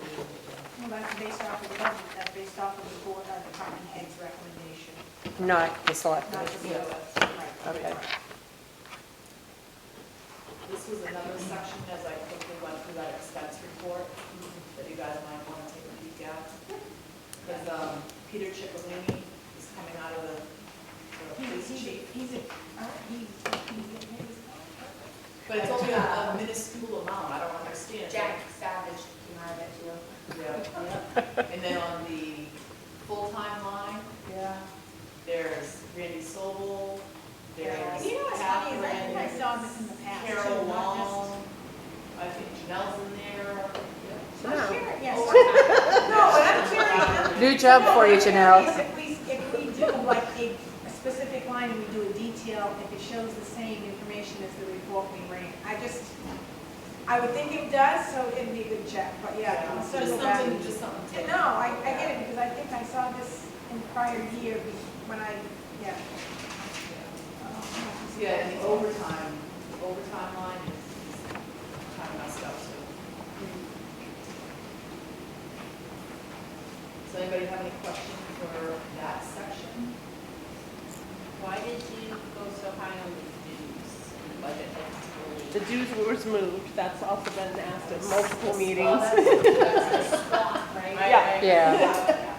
G: Well, that's based off of the budget, that's based off of the board, department head's recommendation.
H: Not the select.
G: Not the
D: Yeah.
G: Right.
H: Okay.
D: This was another section as I quickly went through that expense report that you guys might want to take a peek at. Because Peter Chickellini is coming out of the police chief.
G: He's getting paid.
D: But it's only a minuscule amount, I don't understand.
A: Jack Savage came out of it too.
D: Yeah. And then on the full-time line,
G: Yeah.
D: there's Randy Sobel, there's
G: You know what's funny is I think I
D: Catherine,
G: saw this in the past. too,
D: Carol
G: not just-
D: Long, I think Janelle's in there.
G: I'm sure, yes. No, but I'm curious.
H: New job for you, Janelle.
G: If we do like a specific line and we do a detail, if it shows the same information as the report we ran, I would think it does, so it'd be a good check, but yeah. we
D: Just
G: sort of go back and-
D: something to.
G: No, I get it, because I think I saw this in prior year when I, yeah.
D: Yeah, and the overtime line is kind of messed up too. Does anybody have any questions for that section?
F: Why did you go so high on the dues in the budget?
I: The dues was moved, that's also been asked at multiple meetings.
A: Well, that's the swap, right?
I: Yeah.
H: Yeah.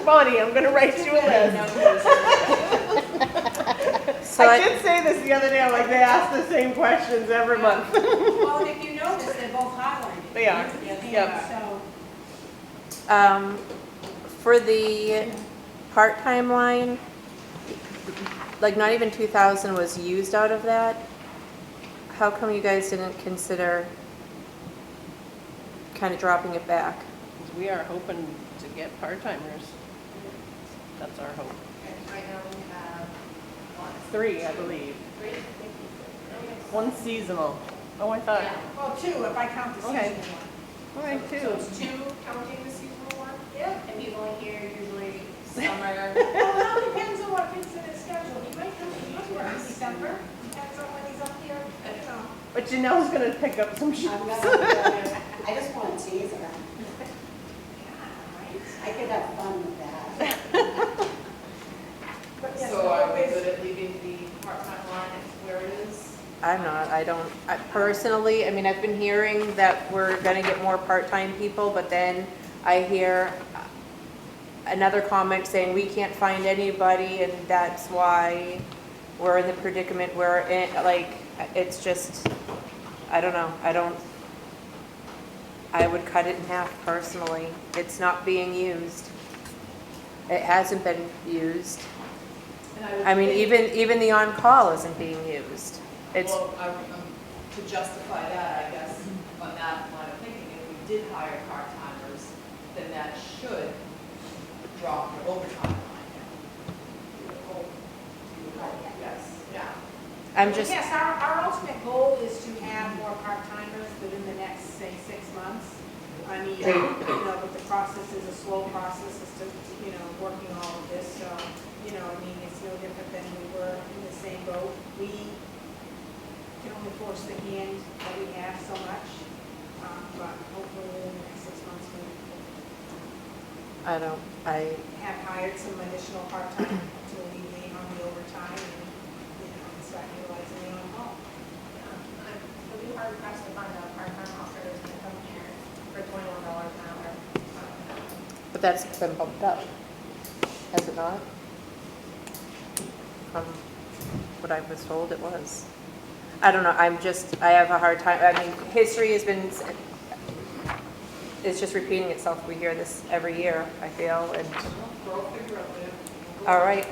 I: Bonnie, I'm gonna write you a list.
H: So
I: I did say this the other day, I'm like, they ask the same questions every month.
G: Well, and if you notice, they're both highlighted.
I: They are,
G: And
I: yep.
G: so,
H: For the part-time line, like not even 2,000 was used out of that. How come you guys didn't consider kind of dropping it back?
I: We are hoping to get part-timers. That's our hope.
A: And right now we have one.
I: 3, I believe.
A: Three?
I: 1 seasonal. Oh, I thought,
A: Yeah.
G: well, 2, if I count the
I: Okay.
G: seasonal one.
I: all right,
A: So
I: 2.
A: it's 2 counting the seasonal one?
G: Yeah.
A: And he's only here usually summer.
G: Well, it all depends on what fits in his schedule. He might come in December, depends on when he's up here, you know.
I: But you know he's gonna pick up some shifts.
J: I just want to tease her. I could have fun with that.
G: But yes,
D: So
G: the
D: are
G: hope
D: we
G: is-
D: good at leaving the part-time line where it is?
H: I'm not, I personally, I mean, I've been hearing that we're gonna get more part-time people, but then I hear another comment saying we can't find anybody and that's why we're in the predicament we're in, like, it's just, I don't know, I would cut it in half personally. It's not being used. It hasn't been used.
D: And
H: I mean,
D: think-
H: even the on-call isn't being used. It's,
D: Well, to justify that, I guess, on that line of thinking, if we did hire part-timers, then that should drop the overtime line down. Yes, yeah.
H: I'm just,
G: Yes, our ultimate goal is to have more part-timers within the next, say, 6 months. I mean, you know, but the process is a slow process, as to, you know, working all of this, so, you know, I mean, it's no different than we were in the same boat. We can only force the hand that we have so much, but hopefully in the next 6 months, we
H: I
G: have hired some additional part-time to alleviate on the overtime and, you know, start utilizing the on-call.
A: It'll be hard pressed to find a part-time officer who's gonna come here for $21 an hour.
H: but that's been bumped up, has it not? From what I was told it was. I don't know, I have a hard time, I mean, history has been, it's just repeating itself. We hear this every year, I feel, and,
D: Throw a figure out there.
H: all right,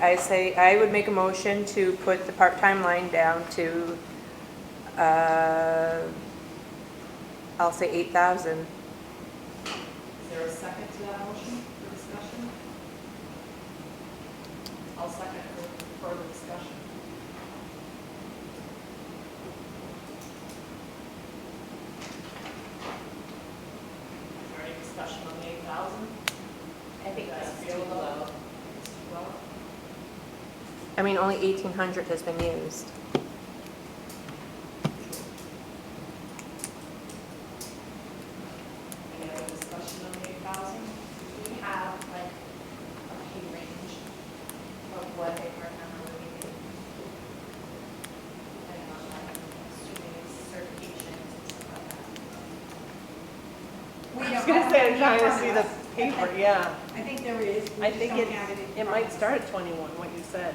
H: I would make a motion to put the part-time line down to, I'll say 8,000.
D: Is there a second to that motion for discussion? I'll second for further discussion. Is there any discussion on the 8,000?
A: I think that's
D: Too
A: too low.
D: It's too low?
H: I mean, only 1,800 has been used.
D: Any other discussion on the 8,000?
A: We have like a pay range of what a part-timer would be paid. Depending on like students, certifications, and stuff like that.
G: We
I: I was
G: don't
I: gonna
G: have
I: say, I'm
G: any
I: trying to
G: in
I: see
G: front
I: the
G: of us.
I: paper, yeah.
G: I think there is. We
I: I
G: just
I: think
G: don't have in
I: it
G: front
I: might
G: of us.
I: start at 21, what you said.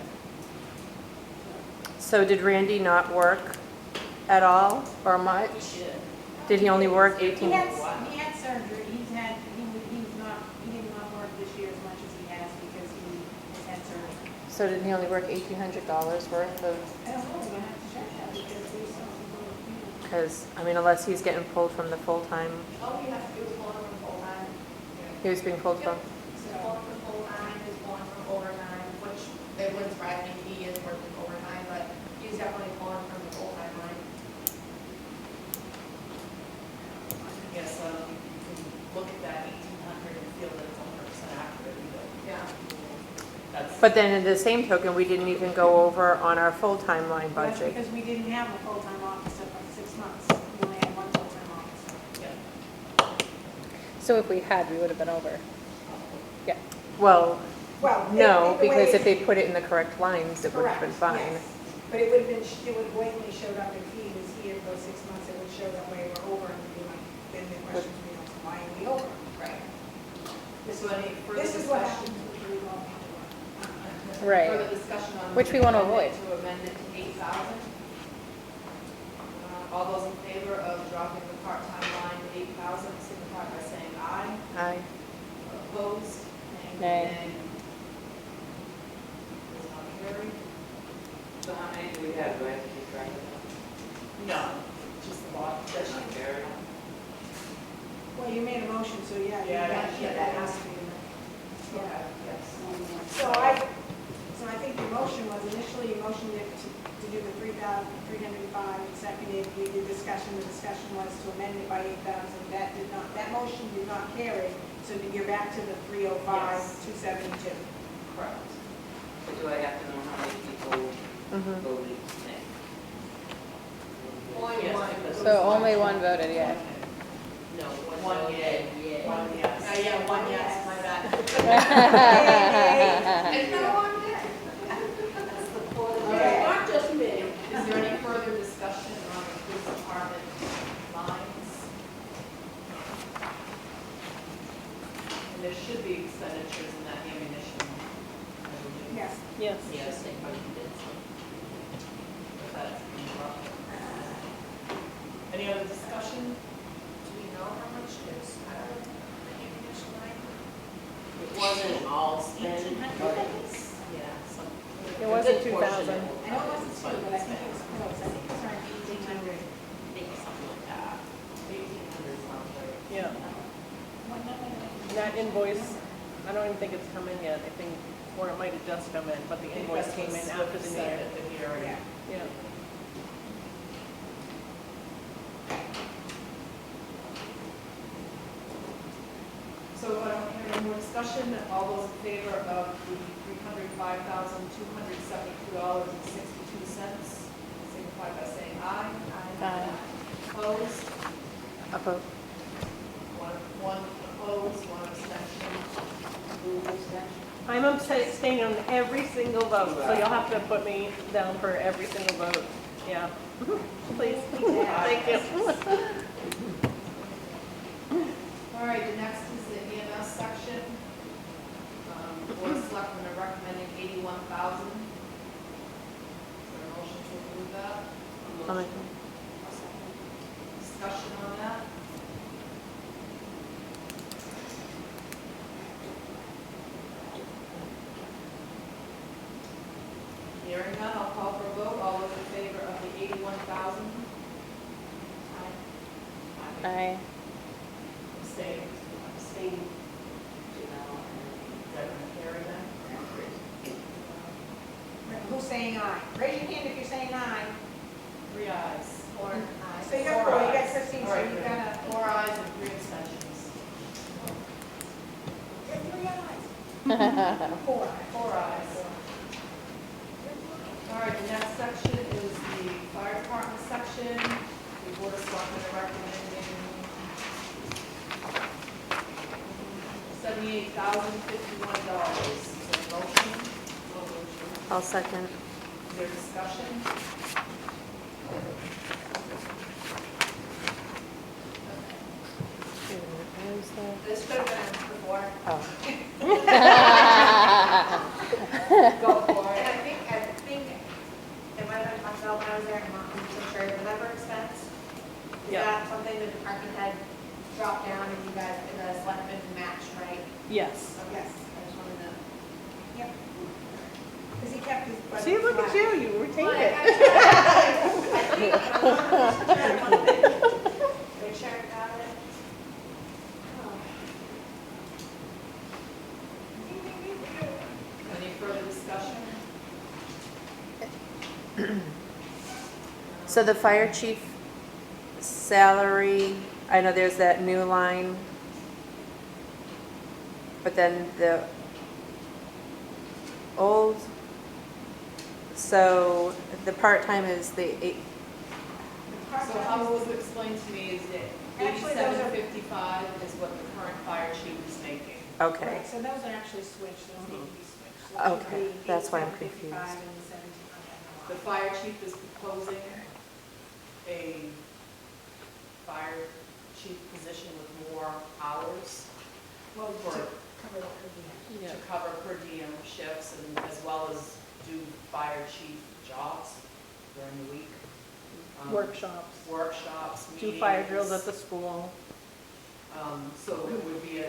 H: So did Randy not work at all, or much? Did he only work 18?
G: He had surgery, he did not work this year as much as he has because he has had surgery.
H: So did he only work $1,800 worth of,
G: I don't know, we're gonna have to check that because he's something.
H: because, I mean, unless he's getting pulled from the full-time,
A: All you have to do is pull him from full-time.
H: he was being pulled from,
A: So pulling from full-time is pulling from overtime, which it wouldn't surprise me if he is working overtime, but he's definitely pulling from the full-time line.
D: Yes, you can look at that 1,800 and feel that it's 100% accurate, but
A: Yeah.
D: that's.
H: but then in the same token, we didn't even go over on our full-time line
G: That's
H: budget.
G: because we didn't have a full-time officer for 6 months. We only had one full-time officer.
D: Yeah.
C: So if we had, we would have been over. Yeah.
H: Well,
G: Well,
H: no,
G: the way
H: because
G: it-
H: if they put it in the correct lines, it would have been
G: Correct,
H: fine.
G: yes. But it would have been, it would have blatantly showed up if he was here for those 6 months, it would show that way we're over and we'd be like, then the questions would be like, why are we over?
A: Right.
D: So any further
G: This is what
D: discussion?
G: happens with the revolving door.
C: Right.
D: Further discussion on.
C: Which we wanna
D: amendment
C: avoid.
D: To amend it to 8,000. All those in favor of dropping the part-time line to 8,000, signify by saying aye.
H: Aye.
D: Opposed?
C: Nay.
D: Does not carry.
F: So how many do we have? Do I have to keep track of that?
D: No, just the bottom.
F: That's not carried.
G: Well, you made a motion, so yeah, that has to be in there.
D: Okay, yes.
G: So I think the motion was initially you motioned it to do the 3,305, seconded, we did discussion, the discussion was to amend it by 8,000, that motion did not carry, so you're back to the 305,
D: Yes.
G: 272.
F: Correct. But do I have to know how many people
C: Mhm.
F: voted nay?
A: Only
F: Yes,
A: one.
F: because-
C: So only one voted yay.
F: No,
D: One
F: one
D: yay.
F: yay.
D: One yes.
A: Yeah, one yes, my bad.
G: It's been a long day.
J: That's the quarter.
G: Okay.
F: Not just me.
D: Is there any further discussion on the police department lines? And there should be expenditures in that ammunition. I believe.
G: Yes.
I: Yes.
F: Yes, they probably did some.
D: But that's in the law. Any other discussion?
A: Do we know how much is out of the ammunition line?
F: It wasn't all spent,
J: 1,800,
F: but
J: I think.
F: it's, yeah, some.
I: It wasn't
F: a good portion
I: 2,000.
F: of
G: I know it wasn't two, but I think it was close. I think it was around 1,800.
F: I think something like that. 1,800 sounds right.
I: Yeah. That invoice, I don't even think it's come in yet, I think, or it might have just come in, but the
D: I think
I: invoice
D: that's
I: came
D: what
I: in
D: Swift
I: after the
D: said
I: meeting.
D: at the hearing.
G: Yeah.
I: Yeah.
D: So if I don't hear any more discussion, all those in favor of the $305,272.62, signify by saying aye.
C: Aye.
D: Opposed?
C: Opposed.
D: One opposed, one abstention.
I: I'm abstaining on every single vote, so you'll have to put me down for every single vote. Yeah. Please. Thank you.
D: All right, the next is the EMS section. Board of Selectmen are recommending 81,000. Is there a motion to approve that?
C: I'll make
D: Discussion on that? Hearing none, I'll call for a vote. All those in favor of the 81,000?
C: Aye.
D: Abstain.
J: Abstain.
D: Is that going to carry then?
G: Who's saying aye? Raise your hand if you're saying aye.
D: 3 ayes.
A: Or aye?
G: So you got
D: Four
G: four, you got
D: ayes.
G: 15,
D: All
G: so
D: right,
G: you
D: good.
G: got a,
D: 4 ayes and 3 abstentions.
G: you have 3 ayes. 4 ayes.
D: 4 ayes. All right, the next section is the fire department section. The board of selectmen are recommending $78,051. Is there a motion?
C: I'll second.
D: Is there discussion?
A: This could have been before.
C: Oh.
D: Go for
A: And
D: it.
A: I think, it might have been talked about when I was there, I'm not 100% sure, the member expense. Is
I: Yeah.
A: that something the department head dropped down and you guys, the selectmen matched, right?
I: Yes.
A: Okay.
G: Yes.
A: I just wanted to.
G: Yep. Because he kept his budget.
I: See, look at
G: flat.
I: you, you retain
A: Well,
I: it.
A: I think, make sure I got it.
D: Any further discussion?
H: So the fire chief salary, I know there's that new line, but then the old, so the part-time is the eight,
D: So how it was explained to me is that
G: Actually, those are-
D: 8755 is what the current fire chief is making.
H: okay.
G: Right, so those are actually switched, those need to be switched. So it should
H: Okay,
G: be
H: that's why I'm
G: 8755
H: confused.
G: and the 1700.
D: The fire chief is proposing a fire chief position with more hours
G: Well,
D: for,
G: to cover the per diem.
I: Yeah.
D: to cover per diem shifts and as well as do fire chief jobs during the week.
I: Workshops,
D: Workshops,
I: do
D: meetings.
I: fire drills at the school.
D: So it would be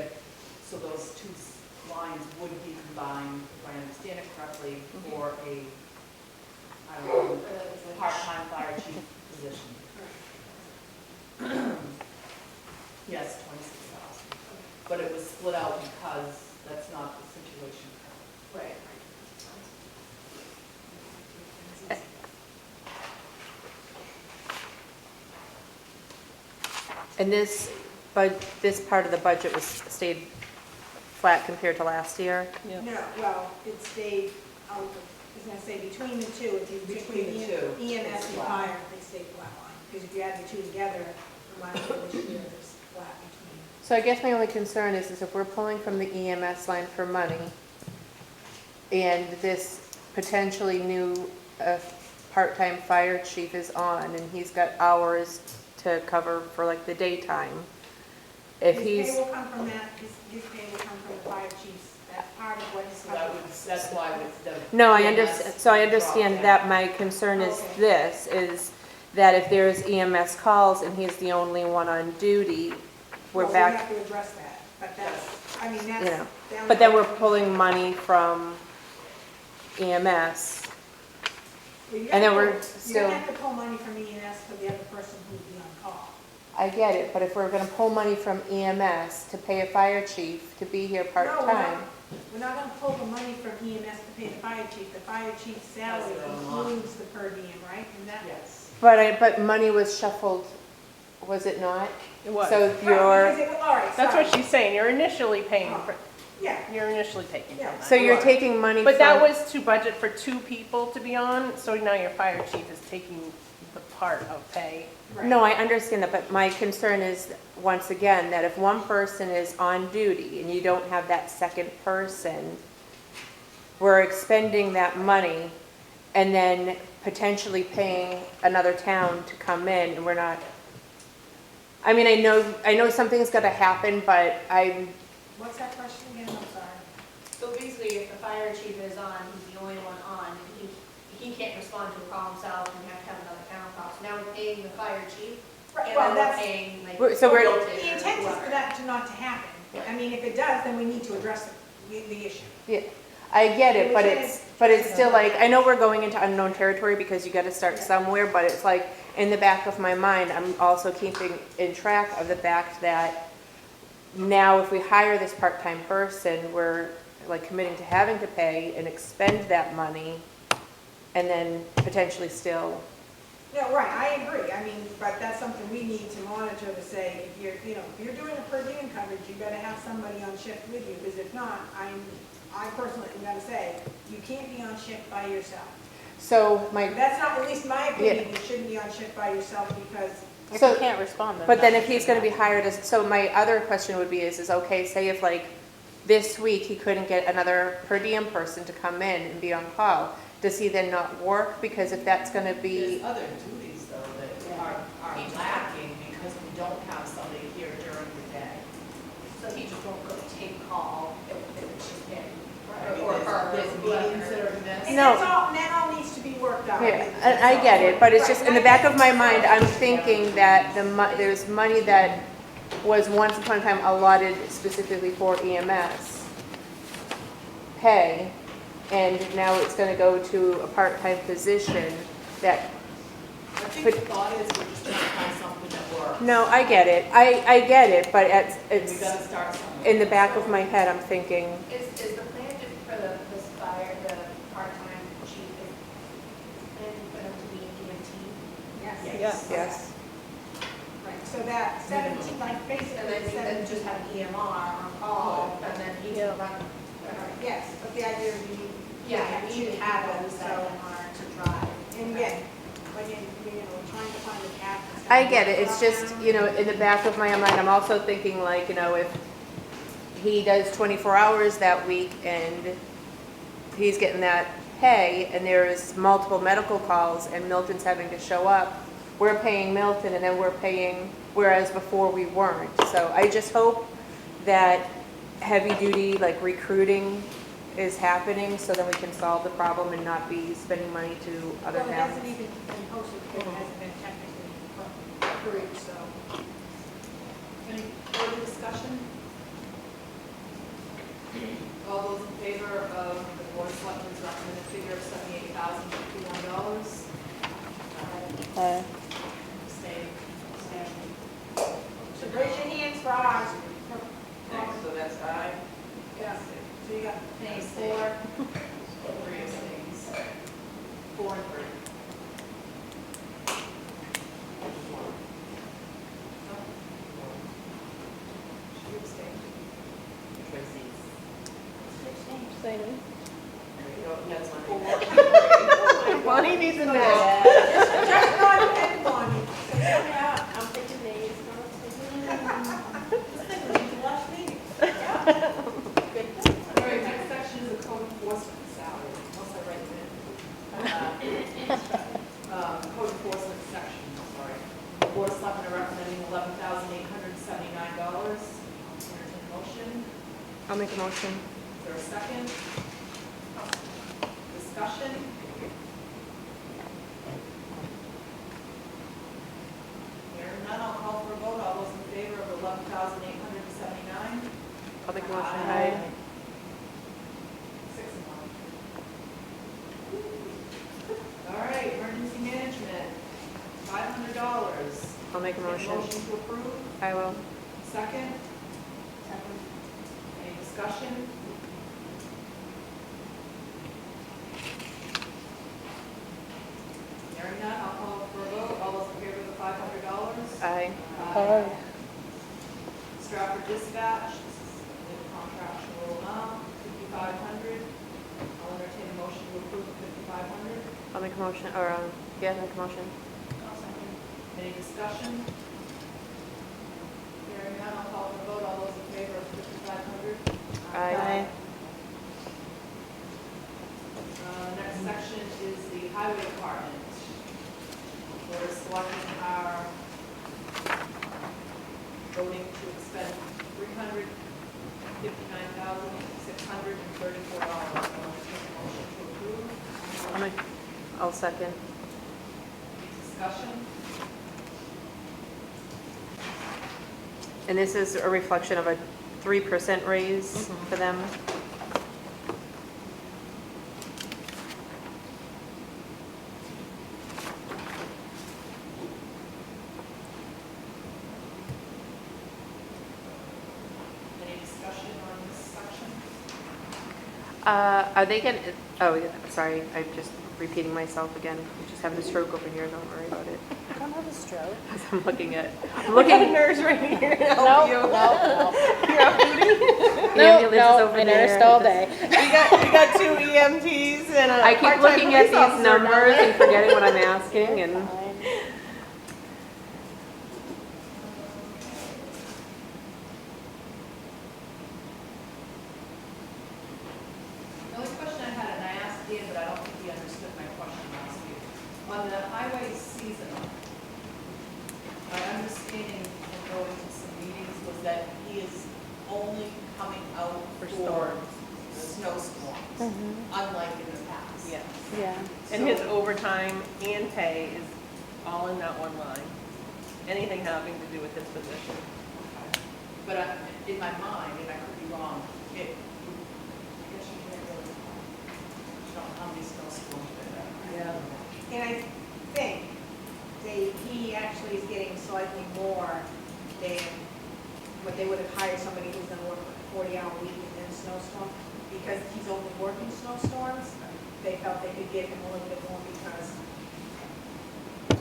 D: so those two lines would be combined, if I understand it correctly, for a, I don't know, part-time fire chief position. Yes, 26,000. But it was split out because that's not the situation.
A: Right.
H: And this, but this part of the budget was stayed flat compared to last year?
I: Yeah.
G: No, well, it stayed, I was gonna say, between the two, it's between
D: Between the two,
G: EMS
D: it's
G: and
D: flat.
G: fire, they stayed flatline. Because if you add the two together, the last year this year, it's flat between.
H: So I guess my only concern is if we're pulling from the EMS line for money, and this potentially new part-time fire chief is on, and he's got hours to cover for like the daytime, if
G: His
H: he's,
G: pay will come from that, his pay will come from the fire chiefs, that's part of what is
D: So that would, that's why with the.
H: no, I
D: EMS
H: understand, so I understand
D: drop
H: that
D: down.
H: my concern is
G: Okay.
H: this, is that if there's EMS calls and he's the only one on duty, we're
G: Well,
H: back,
G: We have to address that, but that's, I mean, that's.
H: you know.
G: down
H: But then
G: the-
H: we're pulling money from EMS,
G: Well, you
H: and then
G: have to-
H: we're
G: You're
H: still,
G: gonna have to pull money from EMS for the other person who'd be on call.
H: I get it, but if we're gonna pull money from EMS to pay a fire chief to be here
G: No, we're not.
H: part-time,
G: We're not gonna pull the money from EMS to pay the fire chief. The fire chief's salary
D: That's their own line.
G: includes the per diem, right? And that.
D: Yes.
H: but money was shuffled, was it not?
I: It was.
H: So
G: Right,
H: you're,
G: because it- all right,
I: That's
G: sorry.
I: what she's saying, you're initially paying for,
G: Yeah,
I: you're initially taking from
G: Yeah.
I: that.
H: so
I: You
H: you're
I: are.
H: taking money
I: But that
H: from,
I: was to budget for 2 people to be on, so now your fire chief is taking the part of pay.
G: right.
H: no, I understand that, but my concern is, once again, that if one person is on duty and you don't have that second person, we're expending that money and then potentially paying another town to come in, and we're not, I mean, I know something's gonna happen, but
G: What's that question again? I'm sorry.
A: So basically, if the fire chief is on, he's the only one on, he can't respond to a call himself, and we have to have another town call. So now we're paying the fire chief,
G: Right,
A: and
G: well,
A: then we're
G: that's,
A: paying like.
H: We're- so we're-
A: Middleton
G: the
A: or
G: intent is for
A: whoever.
G: that to not to happen. I mean, if it does, then we need to address the issue.
H: yeah, I get it, but it's still like, I know we're going into unknown territory because you gotta start somewhere, but it's like, in the back of my mind, I'm also keeping in track of the fact that now if we hire this part-time person, we're like committing to having to pay and expend that money, and then potentially still,
G: No, right, I agree. I mean, but that's something we need to monitor to say, if you're, if you're doing a per diem coverage, you gotta have somebody on shift with you, because if not, I personally am gonna say, you can't be on shift by yourself.
H: so my,
G: That's not, at least my opinion, you shouldn't be on shift by yourself, because
I: If
H: So-
I: you can't respond, then.
H: but then
I: that
H: if he's
I: should
H: gonna be
I: happen.
H: hired as, so my other question would be is okay, say if like this week he couldn't get another per diem person to come in and be on call, does he then not work? Because if that's gonna be,
D: There's other duties though that are lacking because we don't have somebody here during the day.
A: So he just won't go take call if it's just him.
D: I mean,
A: Or her,
D: there's meetings that are missed.
G: and
H: No.
G: that all needs to be worked out.
H: yeah, and I get it, but it's just, in the back of my mind, I'm thinking that there's money that was once upon a time allotted specifically for EMS pay, and now it's gonna go to a part-time position that,
D: I think the thought is we're just trying to find something that works.
H: no, I get it, I get it, but
D: We
H: it's,
D: gotta start somewhere.
H: in the back of my head, I'm thinking,
A: Is the plan just for this fire, the part-time chief, is plan for them to be EMT?
G: Yes.
H: yes.
G: Right, so that 17, like
A: And
G: basically
A: then you then
G: 17.
A: just have EMR on call, and then he can run.
G: Yes, but the idea is you need.
A: Yeah, you need to have
G: them,
A: those that
G: so.
A: are to drive.
G: And again, when we're trying to find a cap. that's
H: I
G: gonna
H: get it,
G: work
H: it's just,
G: out.
H: in the back of my mind, I'm also thinking like, if he does 24 hours that week and he's getting that pay and there's multiple medical calls and Milton's having to show up, we're paying Milton and then we're paying, whereas before we weren't. So I just hope that heavy duty, like recruiting is happening so then we can solve the problem and not be spending money to other
G: Well, it
H: towns.
G: hasn't even been posted, because it hasn't been technically approved, so.
D: Any further discussion? All those in favor of the board of selectmen's recommended figure of $78,051? Abstain.
G: So raise your hands for ours.
F: Next, so that's aye.
G: Yeah, so you got
A: Thanks.
G: 4.
D: 3 abstains. 4 and 3. She abstained.
F: Tracy's
C: exciting.
E: That's one.
I: Bonnie needs a nap.
G: Just go ahead, Bonnie.
E: Yeah, I'm thinking nays,
G: Just think, we need the last meeting.
D: All right, next section is the code enforcement salary, unless I write it in. Code enforcement section, sorry. Board of Selectmen are recommending $11,879. Entertain a motion.
H: I'll make a motion.
D: Is there a second? Discussion? Hearing none, I'll call for a vote. All those in favor of 11,879?
H: I'll make a motion.
D: Aye. 6 and 1. All right, emergency management, $500.
H: I'll make a motion.
D: Motion to approve,
H: I will.
D: second? Any discussion? Hearing none, I'll call for a vote. All those in favor of the $500?
H: Aye.
C: Aye.
D: Stratford Dispatch, this is the contractual amount, $5,500. I'll entertain a motion to approve the $5,500.
H: I'll make a motion, or, yeah, make a motion.
D: Any discussion? Hearing none, I'll call for a vote. All those in favor of 5,500?
H: Aye.
D: Next section is the highway department. We're selecting our voting to expend $359,634. I'll entertain a motion to approve.
H: I'll second.
D: Discussion?
H: And this is a reflection of a 3% raise for them.
D: Any discussion on this section?
H: Are they gonna, oh, yeah, sorry, I'm just repeating myself again. I'm just having a stroke over here, don't worry about it.
C: I don't have a stroke.
H: I'm looking at, I'm
I: Look at a
H: looking,
I: nurse right here to
C: No,
I: help you.
C: no, no.
I: You're out booty?
H: the ambulance is
C: No,
H: over
C: I
H: there.
C: nursed all day.
I: You got 2 EMTs and a
H: I keep
I: part-time
H: looking at
I: police
H: these
I: officer down
H: numbers
I: there.
H: and forgetting what I'm asking and.
C: Fine.
D: The only question I had, and I asked Dan, but I don't think he understood my question last week. On the highway seasonal, my understanding from going to some meetings was that he is only coming out
H: For
D: for
H: storms.
D: snowstorms,
C: Mhm.
D: unlike in the past.
I: Yes.
C: Yeah.
I: And his overtime and pay is all in that one line. Anything having to do with his position.
D: But in my mind, and I could be wrong, I guess you can't really, you don't know how many snowstorms there are.
I: Yeah.
G: And I think he actually is getting slightly more than what they would have hired somebody who's gonna work a 40-hour week in a snowstorm. Because he's only working snowstorms, they felt they could give him a little bit more because.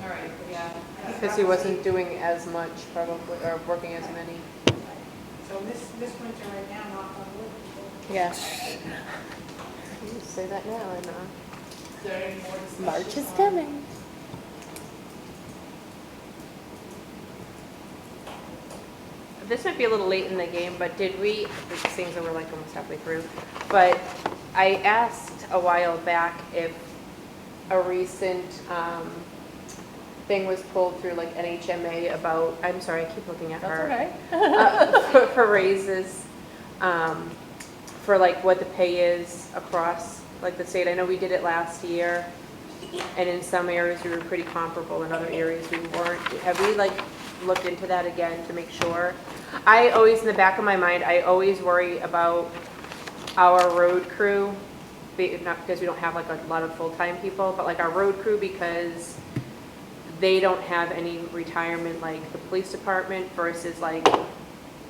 D: All right, yeah.
H: Because he wasn't doing as much probably, or working as many.
G: So this winter right now, knock on wood.
C: Yeah.
H: You say that now, and
D: Is there any more discussion?
C: March is
D: on-
C: coming.
H: this might be a little late in the game, but did we, it seems that we're like almost halfway through, but I asked a while back if a recent thing was pulled through like NHMA about, I'm sorry, I keep looking at her.
I: That's okay.
H: For raises, for like what the pay is across like the state. I know we did it last year, and in some areas we were pretty comparable, in other areas we weren't. Have we like looked into that again to make sure? I always, in the back of my mind, I always worry about our road crew, not because we don't have like a lot of full-time people, but like our road crew, because they don't have any retirement like the police department versus like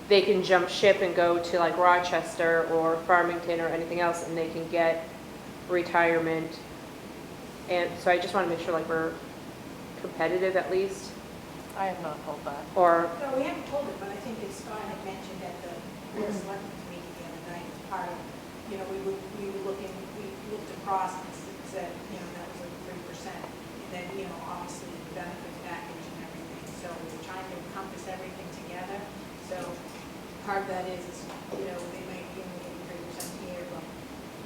H: they can jump ship and go to like Rochester or Farmington or anything else and they can get retirement. And so I just want to make sure like we're competitive at least,
I: I have not told that.
H: or,
G: No, we haven't told it, but I think as Scott had mentioned at the Board of Selectmen's meeting the other night, as part of you know, we looked across and said, you know, that was like 3%. And then, you know, obviously the benefits package and everything, so we're trying to encompass everything together. So part of that is, you know, they might be only getting 3% here, but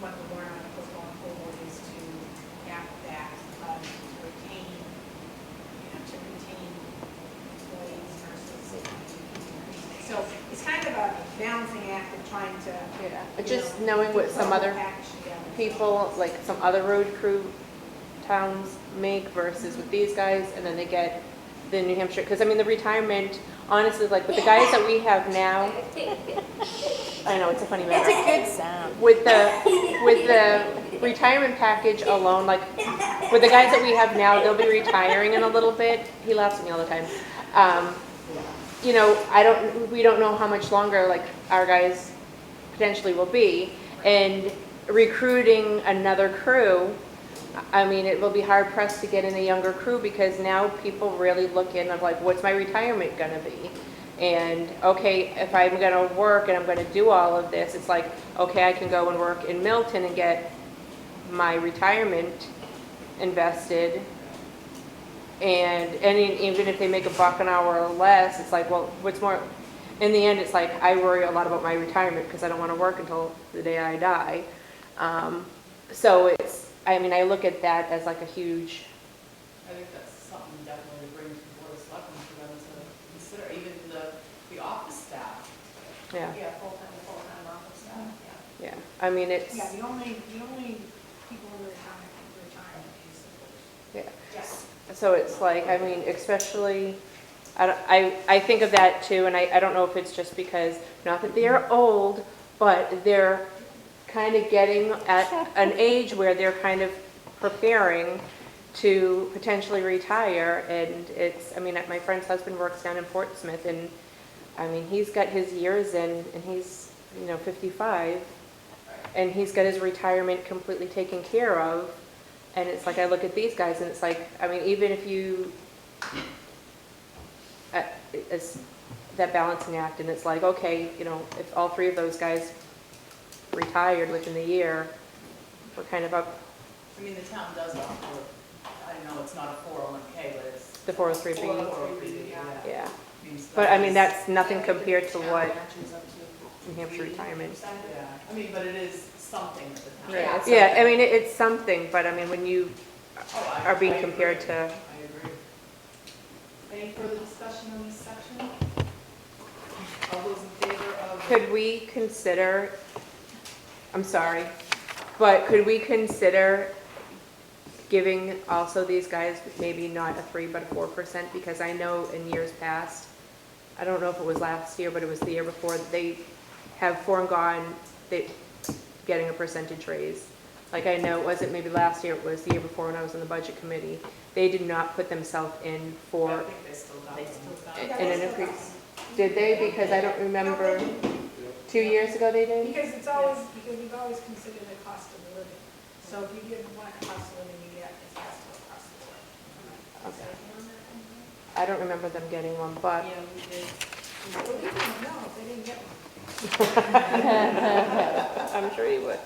G: one of the warrant articles going forward is to cap that, to retain, you know, to retain employees versus increasing. So it's kind of a balancing act of trying to,
H: Yeah,
G: you
H: just
G: know,
H: knowing what
G: put the
H: some
G: whole
H: other
G: package together.
H: people, like some other road crew towns make versus with these guys, and then they get the New Hampshire, because I mean, the retirement, honestly, like with the guys that we have now, I know, it's a funny matter.
C: It's a good sound.
H: With the retirement package alone, like, with the guys that we have now, they'll be retiring in a little bit. He laughs at me all the time. You know, we don't know how much longer, like, our guys potentially will be. And recruiting another crew, I mean, it will be hard pressed to get in a younger crew because now people really look in of like, what's my retirement gonna be? And okay, if I'm gonna work and I'm gonna do all of this, it's like, okay, I can go and work in Middleton and get my retirement invested. And even if they make $1 an hour or less, it's like, well, what's more, in the end, it's like, I worry a lot about my retirement because I don't wanna work until the day I die. So it's, I mean, I look at that as like a huge,
D: I think that's something definitely to bring to the Board of Selectmen for them to consider, even the office staff.
H: yeah,
A: Yeah, full-time office staff, yeah.
H: yeah. I mean, it's,
G: Yeah, the only people in retirement is the board.
H: yeah.
A: Yes.
H: So it's like, I mean, especially, I think of that too, and I don't know if it's just because, not that they're old, but they're kind of getting at an age where they're kind of preparing to potentially retire. And it's, I mean, my friend's husband works down in Portsmouth, and I mean, he's got his years in, and he's, you know, 55, and he's got his retirement completely taken care of. And it's like, I look at these guys and it's like, I mean, even if you, it's that balancing act, and it's like, okay, you know, if all three of those guys retired within the year, we're kind of up
D: I mean, the town does offer, I know it's not a 401K, but it's.
H: the 403B.
D: 403B, yeah.
H: Yeah,
D: Means
H: but I
D: that
H: mean,
D: is-
H: that's nothing compared to
A: Yeah,
H: what
A: matches up to
H: New Hampshire retirement.
A: 80%.
D: Yeah, I mean, but it is something that the town.
A: Yeah.
H: Yeah, I mean, it's something, but I mean, when you
D: Oh,
H: are being
D: I
H: compared
D: agree.
H: to,
D: I agree. Any further discussion on this section? All those in favor of?
H: could we consider, I'm sorry, but could we consider giving also these guys maybe not a 3 but a 4%? Because I know in years past, I don't know if it was last year, but it was the year before, they have foregone getting a percentage raise. Like I know, it wasn't maybe last year, it was the year before when I was on the budget committee. They did not put themselves in
D: I
H: for
D: think they still got it.
H: an increase. Did they? Because I don't remember, 2 years ago they did?
G: Because we've always considered the cost of living. So if you give one cost of living, you get, it's has to go across the board.
H: I don't remember them getting one, but
D: Yeah, we did.
G: Well, they didn't know, they didn't get one.
H: I'm sure you would.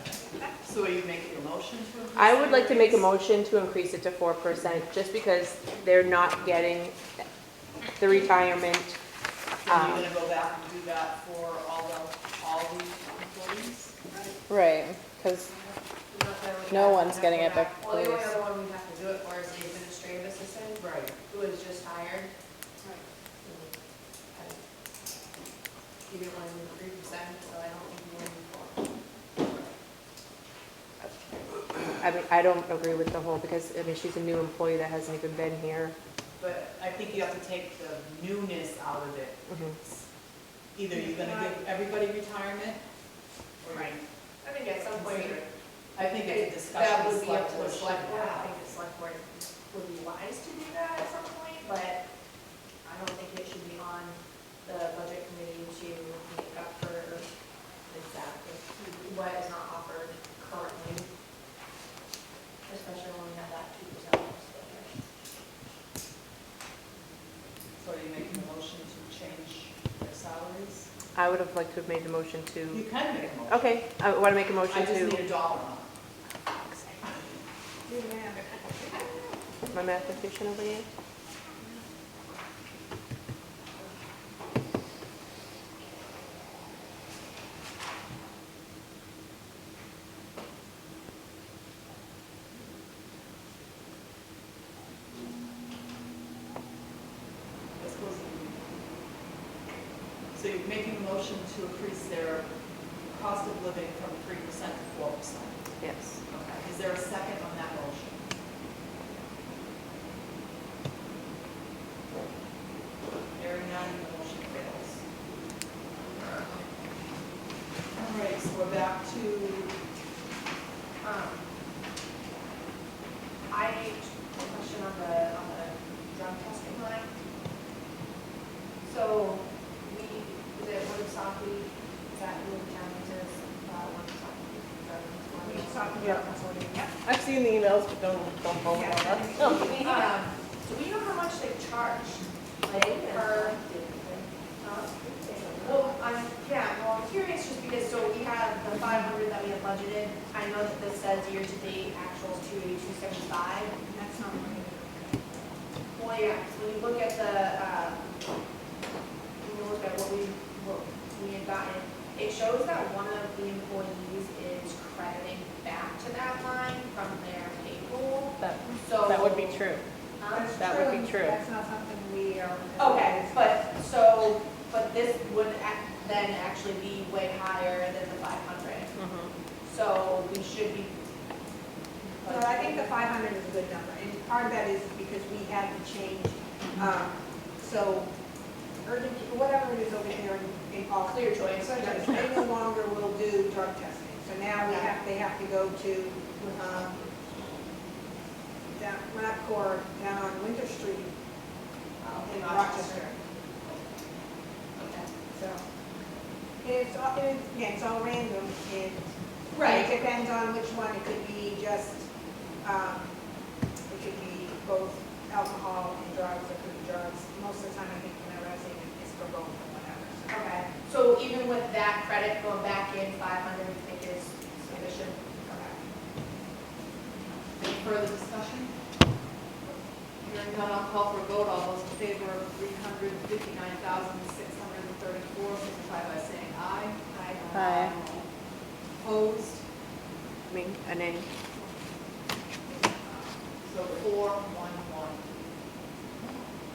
D: So are you making a motion to? increase
H: I would like to make a
D: raise?
H: motion to increase it to 4%, just because they're not getting the retirement.
D: Are you gonna go back and do that for all the employees?
C: Right, because
A: We're not there with
C: No
A: that.
C: one's getting it, but
A: Well, the only
C: please.
A: other one we have to do it for is the administrative assistant,
D: Right.
A: who is just hired. You didn't want to move 3%, so I don't think you want to move 4.
H: I mean, I don't agree with the whole, because, I mean, she's a new employee that hasn't even been here.
D: But I think you have to take the newness out of it.
H: Mhm.
D: Either you're gonna give everybody retirement, or
A: I think at some point,
D: I think it's a discussion.
A: that would be up to the
D: board should
A: select board. I
D: have.
A: think the select board would be wise to do that at some point, but I don't think it should be on the budget committee to make up for exactly what is not offered currently, especially when we have that 2% split here.
D: So are you making a motion to change their salaries?
H: I would have liked to have made the motion
D: You
H: to,
D: can make a motion.
H: okay, I want to make a motion
D: I just need
H: to,
D: a dollar amount.
G: Do that.
H: my mathematician over here.
D: This was- So you're making a motion to increase their cost of living from 3% to 4%.
H: Yes.
D: Okay. Is there a second on that motion? Hearing none, the motion fails. All right, so we're back to,
A: I have a question on the drug testing line. So is it Winnipesaukee, is that who the town uses,
G: We just talked
I: Yeah.
G: about consulting, yep.
I: I've seen the emails, but don't hold on that.
A: Do we know how much they charge, like, per? Well, I'm curious just because, so we have the 500 that we have budgeted. I know that this says year-to-date actual 282.75.
G: That's not right.
A: Well, yeah, so when you look at what we had gotten, it shows that one of the employees is crediting back to that line from their payroll. So.
I: That would be true.
G: That's
I: That would be true.
G: That's not something we are.
A: Okay, but this would then actually be way higher than the 500. So we should be.
G: So I think the 500 is a good number, and part of that is because we had to change, so urgent, whatever it is over here in all.
A: Clear choice.
G: They no longer will do drug testing, so now they have to go to, down, down on Winter Street in Rochester.
A: Okay.
G: So, and it's all, again, it's all random, and
A: Right.
G: it depends on which one. It could be just, it could be both alcohol and drugs, it could be drugs. Most of the time, I think whenever I say it's for both or whatever. So.
A: Okay, so even with that credit going back in, 500 we think is sufficient? Okay.
D: any further discussion? Hearing none, I'll call for a vote. All those in favor of 359,634, signify by saying aye.
C: Aye.
D: Opposed?
H: Me, a name.
D: So 4-1-1.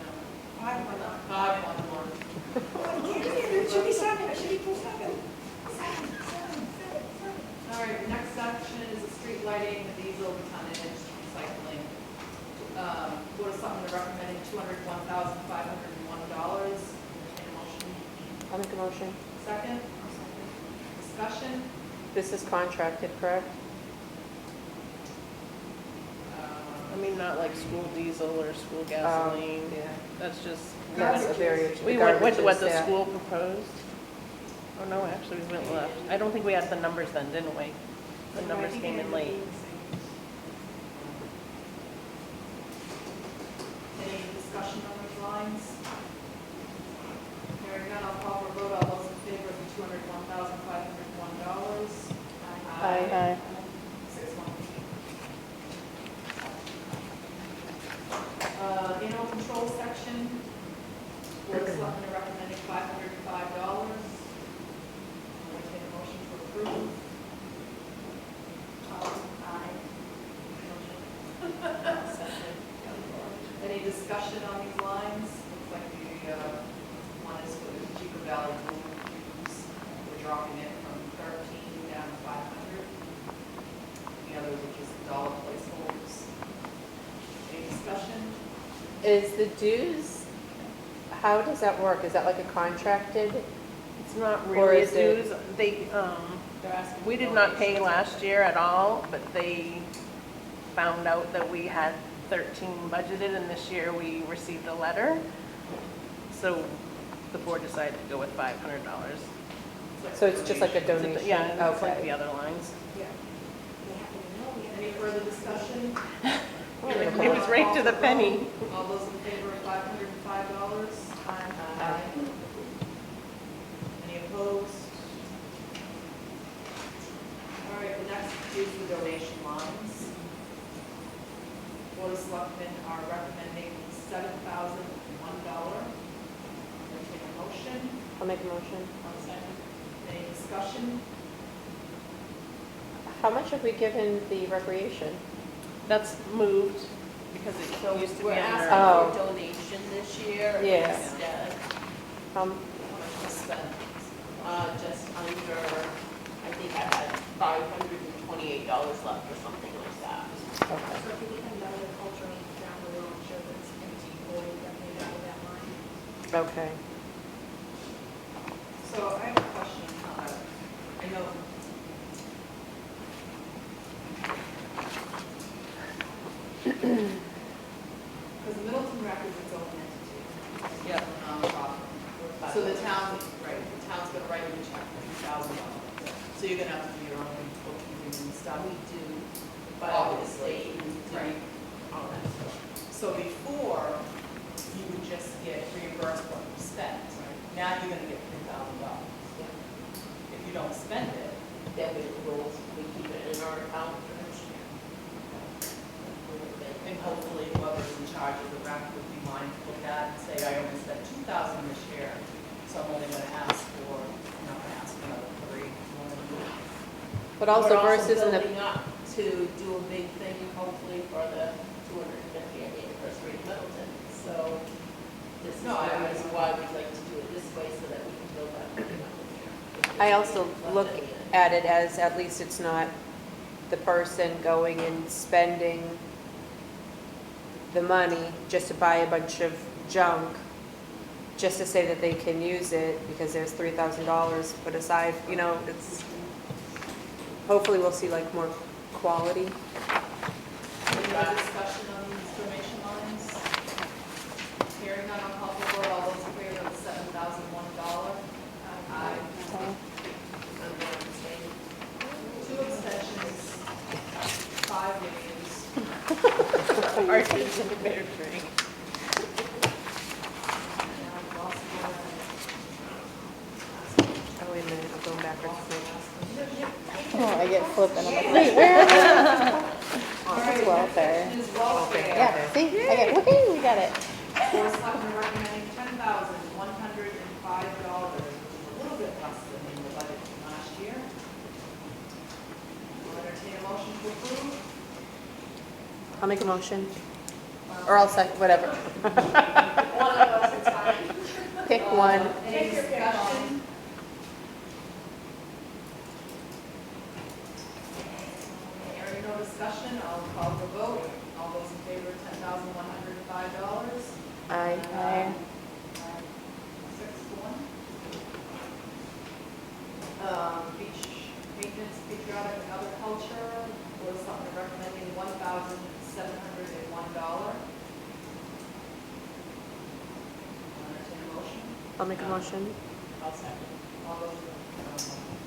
D: No.
G: 5-1.
D: 5-1-1.
G: It should be 7, it should be 2-7.
D: All right, the next section is the street lighting, the diesel, tonnage, recycling. Board of Selectmen recommending $201,501. Entertain a motion.
H: I'll make a motion.
D: Second? Discussion?
H: This is contracted, correct?
I: I mean, not like school diesel or school gasoline.
H: Yeah.
I: That's just.
H: That's a very.
I: We went with what the
H: yeah.
I: school proposed. Oh, no, actually, we went left. I don't think we had the numbers then, didn't we? The numbers came in late.
D: Any discussion on these lines? Hearing none, I'll call for a vote. All those in favor of the $201,501?
C: Aye.
D: 6-1. Animal control section, Board of Selectmen are recommending $505. Entertain a motion to approve. Any discussion on these lines? Looks like the one is for the Chico Valley Pool use. We're dropping it from 13 down to 500. The other are just dollar placeholders. Any discussion?
H: Is the dues, how does that work? Is that like a contracted?
I: It's not
H: Or
I: really a
H: is it-
I: dues. They,
D: They're asking.
I: we did
D: for
I: not pay
D: donations.
I: last year at all, but they found out that we had 13 budgeted, and this year we received a letter. So the board decided to go with $500.
H: So it's just like a
I: It's a-
H: donation?
I: Yeah, it's like
H: Okay.
I: the other lines.
G: Yeah.
D: Any further discussion?
I: It was right to the penny.
D: All those in favor of $505? Aye. Any opposed? donation lines. Board of Selectmen are recommending $7,001. Entertain a motion.
H: I'll make a motion.
D: One second. Any discussion?
H: How much have we given the recreation?
I: That's moved because it
E: So
I: used to be
E: we're
I: under.
H: Oh.
E: asking for donation this year
H: Yeah.
E: instead.
H: Um,
E: How much was spent? Just under, I think I had $528 left or something like that.
H: okay.
A: So if you become another culture down the road, I'm sure that's empty, boy, definitely out of that line.
H: Okay.
D: So I have a question. I know. Because Middleton Rec is its own entity.
E: Yeah.
D: Nonprofit. So the town, right, the town's gonna write you a check for $2,000. So you're gonna have to do your own bookkeeping and stuff.
E: We do,
D: But
E: obviously,
D: Right.
E: all that stuff.
D: So before, you would just get reimbursed what you spent. Now you're gonna get $3,000. If you don't spend it,
E: Then we keep it in our account for next year.
D: and hopefully whoever's in charge of the rec would be mindful of that and say, I only spent $2,000 this year, so I'm only gonna ask for, I'm not gonna ask for another $3,000.
H: But also
E: We're
H: versus in the,
E: building up to do a big thing, hopefully for the 250th anniversary of Middleton. So this is
D: No,
E: the
D: I-
E: reason why we'd like to do it this way so that we can build that money up in here.
H: I also look
E: Left it in.
H: at it as, at least it's not the person going and spending the money just to buy a bunch of junk, just to say that they can use it because there's $3,000 put aside, you know, it's, hopefully we'll see like more quality.
D: Any more discussion on these donation lines? Hearing none, I'll call for vote. All those in favor of the $7,001? Aye.
E: I'm going to say,
D: 2 abstentions, 5 nays.
I: Archie's in a better drink.
D: And I've lost one.
H: Oh, wait a minute, I'm going backwards.
C: Oh, I get flipped and I'm like, wait, where am I? Oh, it's welfare.
D: Is welfare.
C: Yeah, see, I get, woohoo, we got it.
D: Board of Selectmen recommending $10,105, which is a little bit less than in the budget from last year. Will entertain a motion to approve.
H: I'll make a motion, or I'll second, whatever.
E: one of us, it's fine.
H: Pick one.
D: Any discussion? Hearing no discussion, I'll call for vote. All those in favor of $10,105?
H: Aye.
C: Aye.
D: 6 to 1. Beach maintenance, patriotic and other culture, was something recommending $1,701. Entertain a motion.
H: I'll make a motion.
E: I'll second.
D: All those,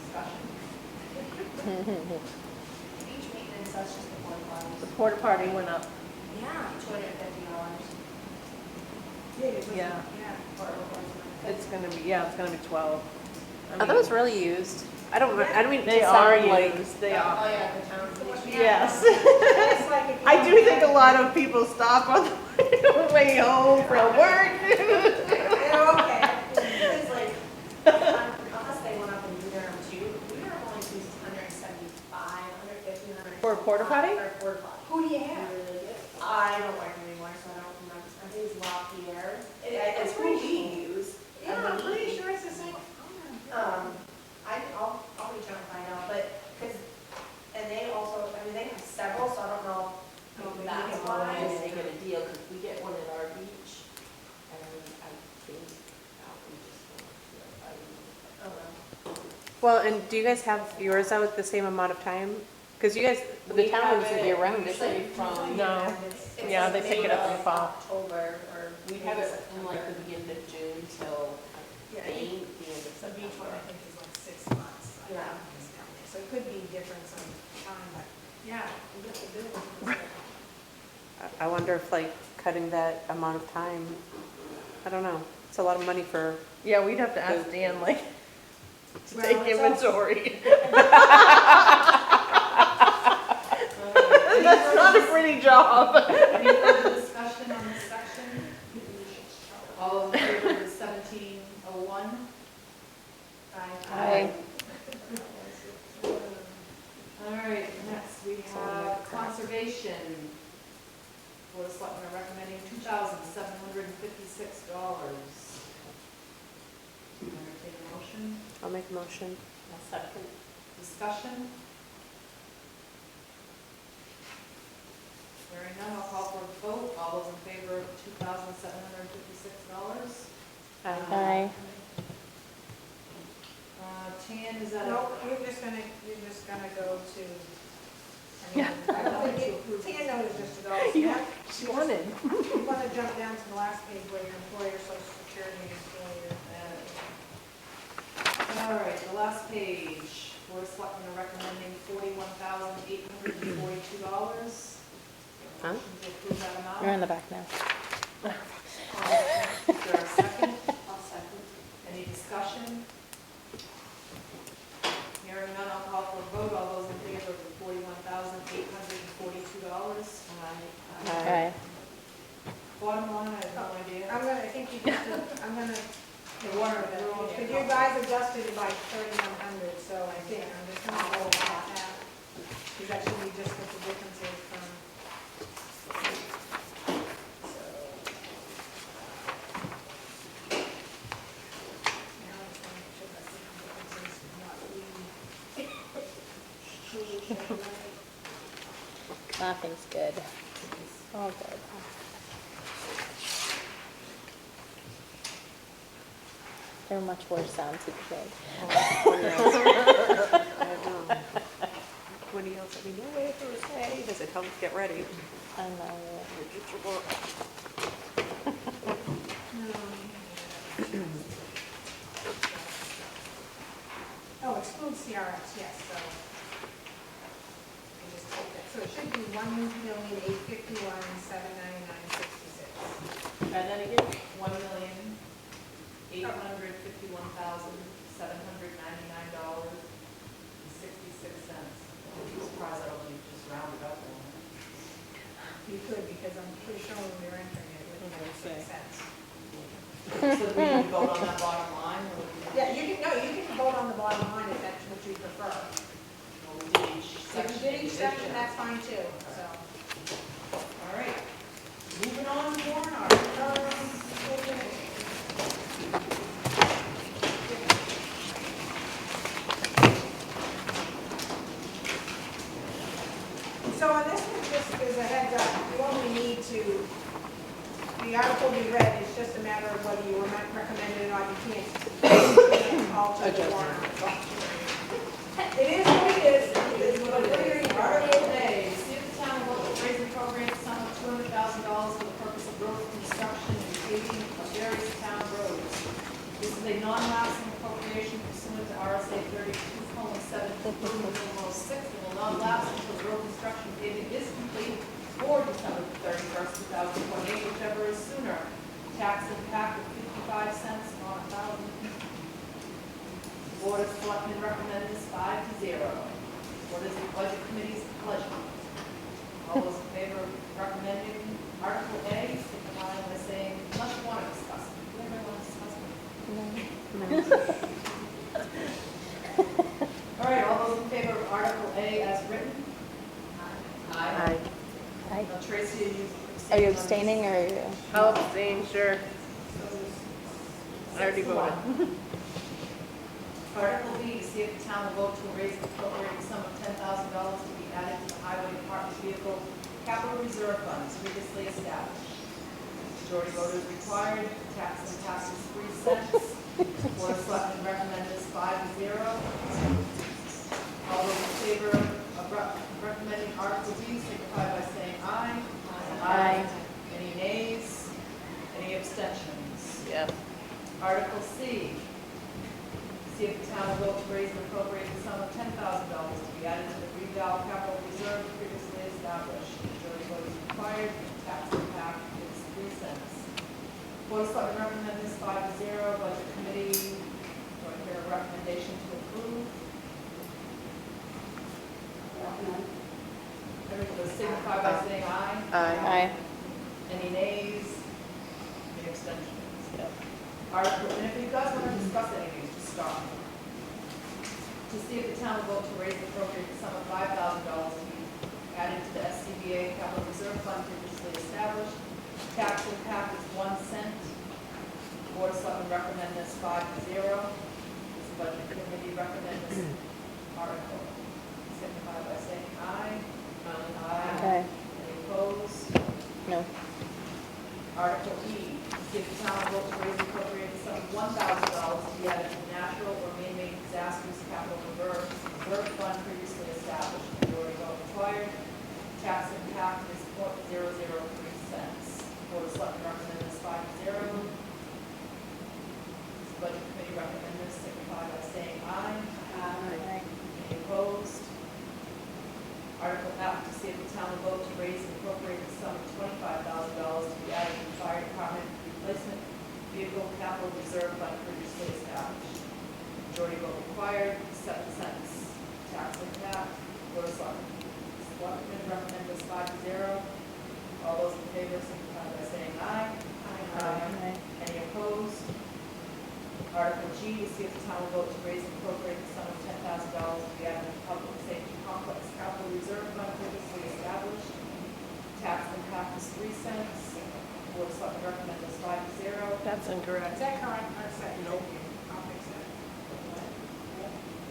D: discussion.
A: Beach maintenance, that's just the porta
I: The
A: potties.
I: porta potty went up.
A: Yeah. $250.
I: Yeah.
A: Or
I: It's gonna be, yeah, it's gonna be 12.
H: Are those really used? I don't mean
I: They
H: to
I: are
H: sound like,
I: used, they
A: Oh,
I: are.
A: yeah, the town's.
I: Yes.
G: It's like if you
I: I do
G: don't
I: think a
G: have-
I: lot of people stop on the way home from work.
G: Yeah, okay.
A: It's like, unless they went up and do their own too, we were only used 175, 150, 100.
C: For a porta potty?
A: For a porta potty.
G: Who do you have?
A: I don't work anymore, so I don't remember. I think it's Lafayette. It's who we use.
G: Yeah, I'm pretty sure it's the same.
A: I'll reach out and find out, but, and they also, I mean, they have several, so I don't know.
E: That's why I make it a deal, because we get one at our beach, and I think we just want to,
H: well, and do you guys have yours out at the same amount of time? Because you guys, the town ones would be around, isn't it?
E: From,
I: No. Yeah, they pick it up in the fall.
A: October, or.
E: we have it from like the beginning of June till
A: Yeah,
E: the end of
G: The beach one,
E: September.
G: I think, is like 6 months.
A: Yeah.
G: So it could be different sometime, but yeah, we get the bill.
H: I wonder if like cutting that amount of time, I don't know. It's a lot of money for,
I: Yeah, we'd have to ask Dan, like, to
G: Well,
I: take
G: it's also-
I: inventory. That's not a pretty job.
D: Any further discussion on this section? All those in favor of the 1701?
C: Aye.
D: All right, next we have conservation. Board of Selectmen are recommending $2,756. Entertain a motion,
H: I'll make a motion.
E: I'll second.
D: discussion? Hearing none, I'll call for a vote. All those in favor of $2,756?
C: Aye.
D: Tan, is that?
G: No, you're just gonna go to, I mean, I don't think you, Tan knows just to go.
I: She wanted.
G: You wanna jump down to the last page where your employer, social security, employer.
D: All right, the last page, Board of Selectmen are recommending $41,842.
H: Huh?
D: Motion to approve that amount.
C: You're in the back now.
D: Is there a second?
E: I'll second.
D: Any discussion? Hearing none, I'll call for a vote. All those in favor of the $41,842?
C: Aye.
D: Bottom line, I have no idea.
G: I think you just, I'm gonna,
D: The water,
G: because you guys adjusted it by 3,100, so I think I'm just gonna go with that. Because that should be just what the difference is from. So. Now I'm just gonna make sure that the difference is not
C: Nothing's good. All good. There are much worse sounds you could make.
H: When he yells at me, no way, Thursday, does it help get ready?
C: I know.
G: Oh, exclude CRS, yes, so. I just take that, so it should be 1,851,799.66.
D: And then again, $1,851,799.66. I'm surprised I don't think just round it up.
G: You could, because I'm pretty sure when we were entering it, it would make sense.
D: So we can vote on that bottom line, or we can-
G: Yeah, you can vote on the bottom line if that's what you prefer.
D: or we do each
G: If
D: section?
G: you did each section, that's fine too, so.
D: All right. Moving on, warrant articles.
G: So on this one, just as a heads up, you only need to, the article be read, it's just a matter of whether you recommend it or not, you can't alter the warrant. It is what it is, it is what it is.
D: Article A, see if the town will vote to raise and appropriate the sum of $200,000 for the purpose of road construction and paving of various town roads. This is a non-lapsing appropriation pursuant to RSA 32:7, 6, and will not lapse until the road construction paving is complete or December 31st, 2028, whichever is sooner. Tax impact of 55 cents on 1,000. Board of Selectmen recommend this 5-0. What is the Budget Committee's pleasure? All those in favor of recommending Article A, signify by saying, unless you want to discuss it. Do you ever want to discuss it? All right, all those in favor of Article A as written? Aye.
C: Aye.
D: Now, Tracy,
C: Are you abstaining or are you?
I: I'll abstain, sure. I already
D: 6-1.
I: voted.
D: Article B, see if the town will vote to raise and appropriate a sum of $10,000 to be added to the Highway Department's vehicle capital reserve funds previously established. Majority vote is required, tax impact is 3 cents. Board of Selectmen recommend this 5-0. All those in favor of recommending Article B, signify by saying aye.
C: Aye.
D: Any nays? Any abstentions?
I: Yeah.
D: Article C, see if the town will vote to raise and appropriate the sum of $10,000 to be added to the Green capital reserve previously established. Majority vote is required, tax impact is 3 cents. Board of Selectmen recommend this 5-0. Budget Committee, do I hear a recommendation to approve?
J: Recommend.
D: Everybody those signify by saying aye.
C: Aye.
D: Any nays? Any abstentions?
I: Yep.
D: Article, and if you guys want to discuss any of these, just stop. To see if the town will vote to raise the appropriate sum of $5,000 to be added to the SCBA capital reserve fund previously established. Tax impact is 1 cent. Board of Selectmen recommend this 5-0. This budget committee recommend this article. Signify by saying aye.
C: Aye.
D: Any opposed?
C: No.
D: Article E, see if the town will vote to raise the appropriate sum of $1,000 to be added to the natural or man-made disasters capital reserve fund previously established. Majority vote required. Tax impact is 0.003 cents. Board of Selectmen recommend this 5-0. Budget committee recommend this, signify by saying aye.
C: Aye.
D: Any opposed? Article F, to see if the town will vote to raise and appropriate the sum of $25,000 to be added to the fire department replacement vehicle capital reserve fund previously established. Majority vote required, 7 cents. Tax impact, Board of Selectmen recommend this 5-0. All those in favor signify by saying aye.
C: Aye.
D: Any opposed? Article G, to see if the town will vote to raise and appropriate the sum of $10,000 to be added to the public safety complex capital reserve fund previously established. Tax impact is 3 cents. Board of Selectmen recommend this 5-0.
I: That's incorrect.
G: Is that correct? Or is that? Nope. I'll fix that.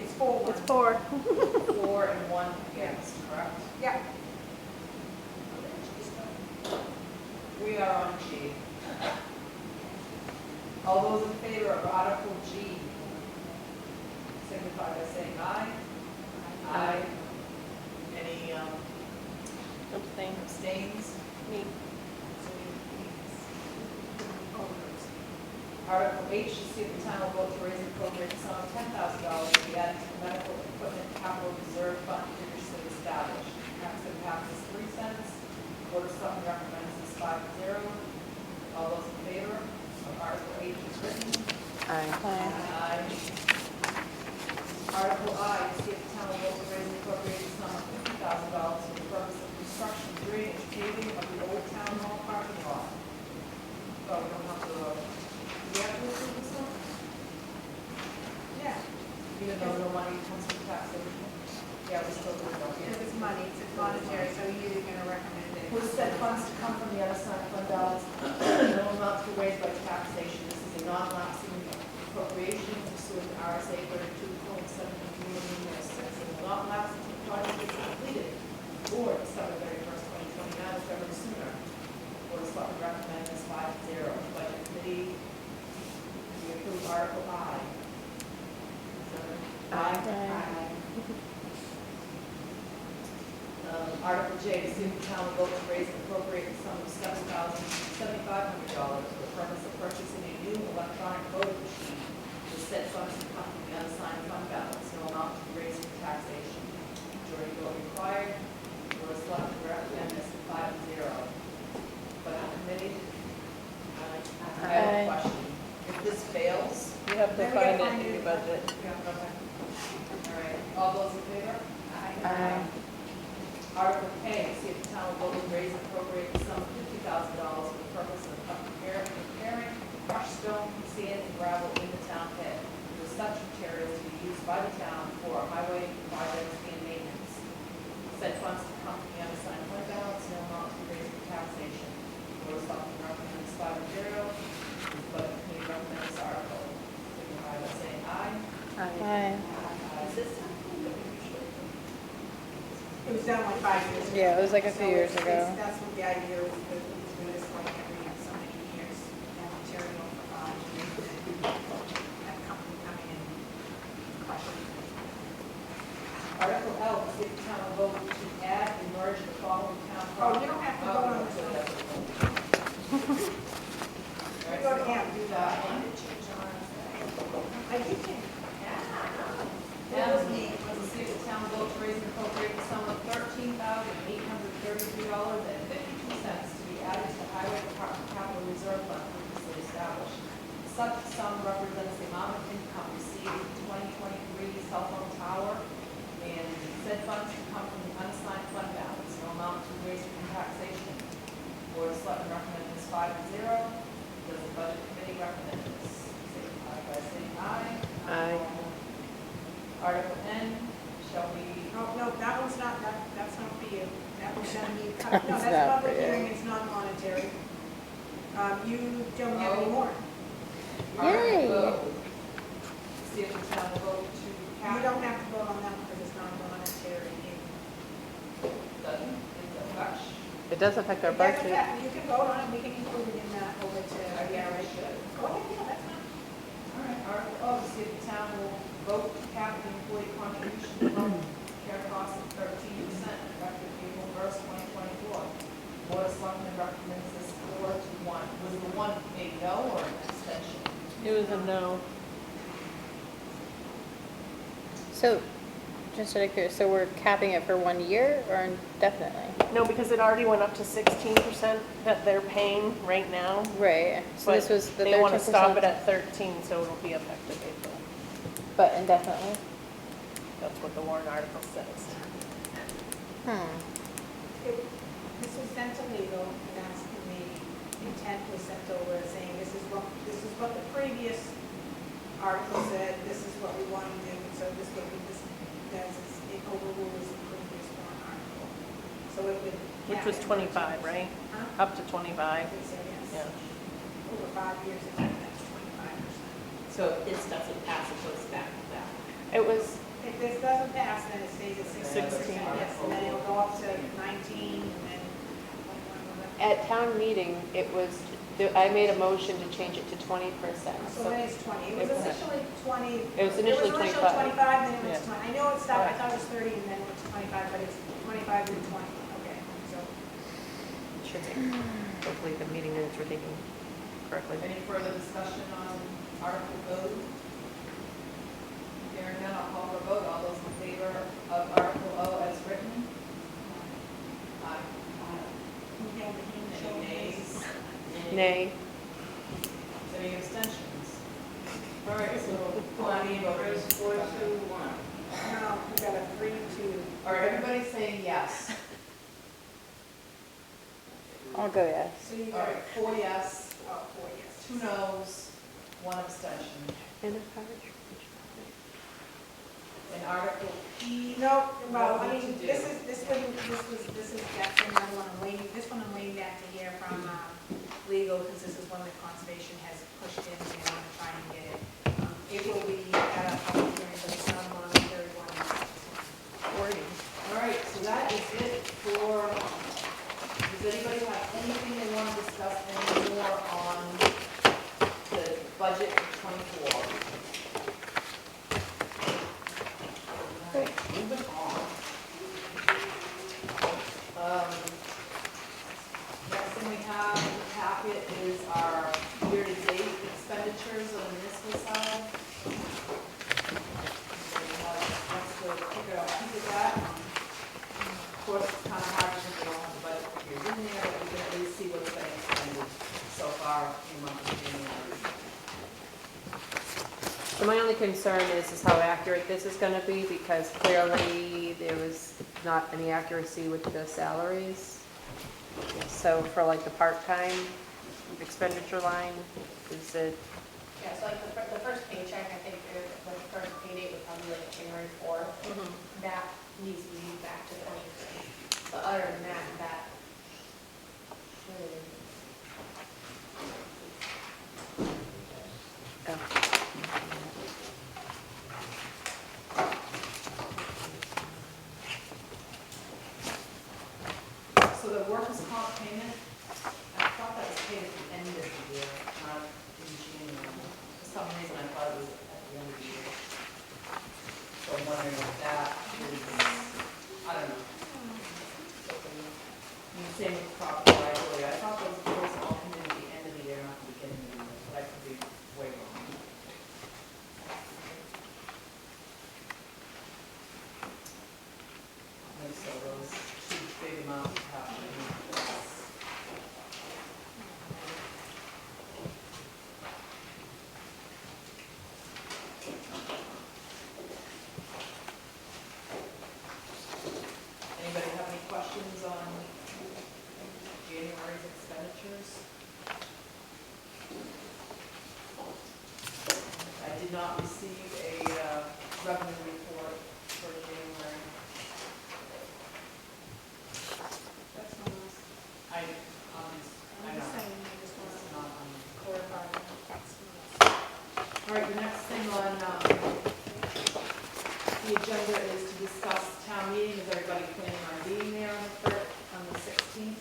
G: It's 4-1.
I: It's 4.
D: 4 and 1 against, correct?
G: Yeah.
D: We are on G. All those in favor of Article G, signify by saying aye. Aye. Any
I: Abstain.
D: abstains?
I: Me.
D: Article H, to see if the town will vote to raise and appropriate the sum of $10,000 to be added to the medical equipment capital reserve fund previously established. Tax impact is 3 cents. Board of Selectmen recommends this 5-0. All those in favor of Article H is written.
H: Aye.
D: Aye. Article I, to see if the town will vote to raise and appropriate the sum of $50,000 for the purpose of construction, drainage, paving of the old town hall parking lot. Oh, we don't have to, do we have to approve this one?
G: Yeah.
D: Even though no money comes from taxation? Yeah, we still do it, don't we?
G: If it's money, it's monetary, so you're either gonna recommend it.
D: Who said funds to come from the unassigned fund balance, no amount to be raised by taxation. This is a non-lapsing appropriation pursuant to RSA 32:7 and will not lapse until the project is completed or December 31st, 2029, whichever is sooner. Board of Selectmen recommend this 5-0. Budget committee, we approve Article I.
C: Aye.
D: Article J, to see if the town will vote to raise and appropriate the sum of $7,500 for the purpose of purchasing a new electronic voting machine with said funds to come from the unassigned fund balance, no amount to be raised from taxation. Majority vote required. Board of Selectmen recommend this 5-0. Budget committee? I have a question. If this fails,
I: You have to
G: Then we
I: find
G: gotta
I: it
G: find
I: in your
G: it.
I: budget.
D: yeah, okay. All right, all those in favor?
C: Aye.
D: Article K, see if the town will vote to raise and appropriate the sum of $50,000 for the purpose of preparing crushed stone, sand, and gravel in the town pit with such materials to be used by the town for highway projects and maintenance. Said funds to come from the unassigned fund balance, no amount to be raised for taxation. Board of Selectmen recommends 5-0. But committee recommends this article. Signify by saying aye.
C: Aye.
D: Is this something that we usually do?
G: It was done like 5 years ago.
C: Yeah, it was like a
G: So
C: few years
G: it's-
C: ago.
G: That's what the idea was, that it was doing this like every so many years, and material, that company coming in, crushing.
D: Article L, to see if the town will vote to add and merge the following town.
G: Oh, you don't have to vote on this
D: one.
G: You go to M.
D: Do that one.
G: I did think,
D: That was me. To see if the town will vote to raise and appropriate the sum of $13,833.52 to be added to the highway department capital reserve fund previously established. Such sum represents the amount of income received in 2023 cell phone tower, and said funds to come from the unassigned fund balance, no amount to Board of Selectmen recommends this 5-0. Does the Budget Committee recommend this? Signify by saying aye.
H: Aye.
D: Article N, shall we,
G: Oh, no, that one's not, that's not for you. That one's gonna be, no,
C: That's
G: that's
C: not
G: public
C: for you.
G: hearing, it's not monetary. You don't have any more.
C: Yay.
D: Article O, see if the town will vote to cap.
G: You don't have to vote on that because it's not monetary.
D: Doesn't, it's a rush.
H: It does affect our
G: It doesn't
H: budget.
G: have- You can vote on it, we can include it in that over to
D: Yeah, we
G: Gary.
D: should.
G: Go ahead, yeah, that's fine.
D: All right, Article O, to see if the town will vote to cap the employee contribution to health care costs at 13% effective April 1st, 2024. Board of Selectmen recommends this 4-1. Was the one a no or an extension?
I: It was a no.
C: So, just out of curiosity, so we're capping it for 1 year or indefinitely?
I: No, because it already went up to 16% that they're paying right now.
C: Right, so this
I: But
C: was the 13%.
I: they want to stop it at 13, so it'll be effective April.
C: But indefinitely?
I: That's what the warrant article says.
G: This was sent to legal, and that's the intent was sent over saying this is what the previous article said, this is what we want to do, so this would be, this does is it overrules the previous one article. So it would.
I: Which was 25, right?
G: Huh?
I: Up to 25.
G: I would say yes.
I: Yeah.
G: Over 5 years, it's that's 25%.
E: So if this doesn't pass, it goes back to that.
I: It was,
G: If this doesn't pass, then it stays at 16%,
I: 16.
G: yes, and then it'll go up to 19, and then.
H: At town meeting, it was, I made a motion to change it to 20%.
G: So then it's 20. It was initially 20.
H: It was initially 25.
G: 25, then it was
I: Yeah.
G: 20. I know it stopped, I thought it was 30 and then it was 25, but it's 25 to 20. Okay, so.
H: Should be. Hopefully the meeting minutes were taken correctly.
D: Any further discussion on Article O? Hearing none, I'll call for a vote. All those in favor of Article O as written? Aye.
G: We have the hand show.
D: Any nays?
H: Nay.
D: Any abstentions? All right, so.
F: Bonnie, Chris, 4-2-1.
G: No, we got a 3-2.
D: All right, everybody's saying yes.
C: I'll go yes.
G: So you
D: All
G: got
D: right, 4 yes,
G: 4 yes.
D: 2 noes, 1 abstention.
H: And a carriage.
D: And Article P.
G: No, well,
D: What
G: I
D: we
G: mean,
D: to do.
G: this is, that's another one I'm waiting, this one I'm waiting back to hear from legal, because this is one that conservation has pushed in, and I'm gonna try and get it. It will be at a public hearing, but it's not a monetary one.
D: All right, so that is it for, does anybody have anything they want to discuss any more on the budget for 24? All right, moving on. Next thing we have in the packet is our year-to-date expenditures on the municipal side. Let's go pick it up, look at that. Of course, it's kind of hard because we don't have the budget figures in there, but we can at least see what's been expended so far in the month of January.
H: So my only concern is how accurate this is gonna be, because clearly there was not any accuracy with the salaries. So for like the part-time expenditure line, is it,
A: Yeah, so like the first paycheck, I think, like the first pay date was probably like January 4th. That needs to be moved back to 23. But other than that, that should.
D: So the workers' comp payment, I thought that was paid at the end of the year, not in January. For some reason, I thought it was at the end of the year. So I'm wondering if that is, I don't know. And same with property liability. I thought those bills all come in at the end of the year, not the beginning of the year, but I could be way wrong. And so those two big amounts have to be. Anybody have any questions on January's expenses? report for January.
G: That's no nice.
D: I
G: I'm
D: know.
G: just saying, I just want
D: It's
G: to
D: not on.
G: clarify that.
D: All right, the next thing on, the agenda is to discuss town meeting. Is everybody planning on being there on the 16th?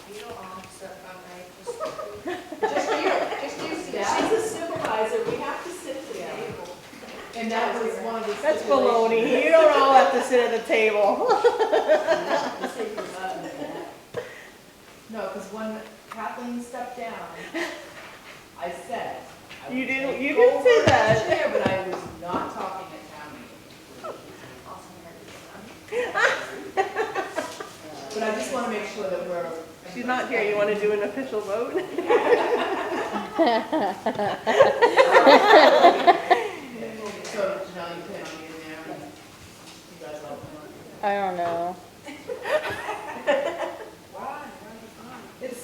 A: You don't offset on my,
D: Just you. She's a supervisor, we have to sit at the table. And that was one of the
I: That's
D: stipulations.
I: baloney. You don't all have to sit at the table.
D: No, because when Kathleen stepped down, I said. I would
I: You didn't-
D: take
I: you didn't
D: over
I: say
D: as
I: that.
D: chair, but I was not talking at town meeting. But I just want to make sure that we're.
I: She's not here. You want to do an official vote?
D: So, Janelle, you plan on being there, and you guys all plan on?
C: I don't know.
D: It's.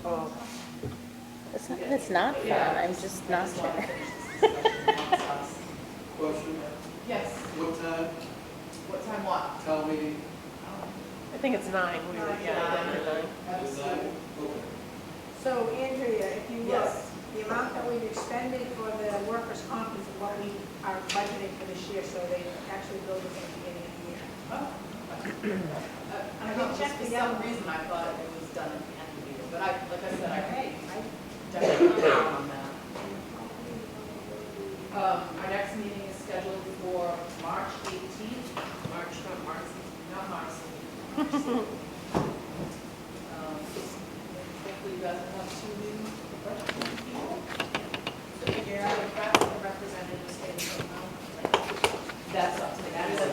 H: Oh,
C: It's not, it's not fun, I'm just not sure.
B: Question,
D: Yes,
B: what time,
D: what time what?
B: town meeting?
I: I think it's 9. We were, yeah,
B: Is that, okay.
G: So Andrea, if you look,
D: Yes.
G: the amount that we've expended for the workers' comp is what we are budgeting for this year, so they actually billed us at the beginning of the year.
D: I don't know, just for some reason I thought it was done at the end of the year, but like I said, I definitely count on that. Our next meeting is scheduled for March 18th. Not Marcy. Hopefully you guys will have 2 new people.
A: so if you're out of breath, the representative stays from home.
D: That's up to me. That's up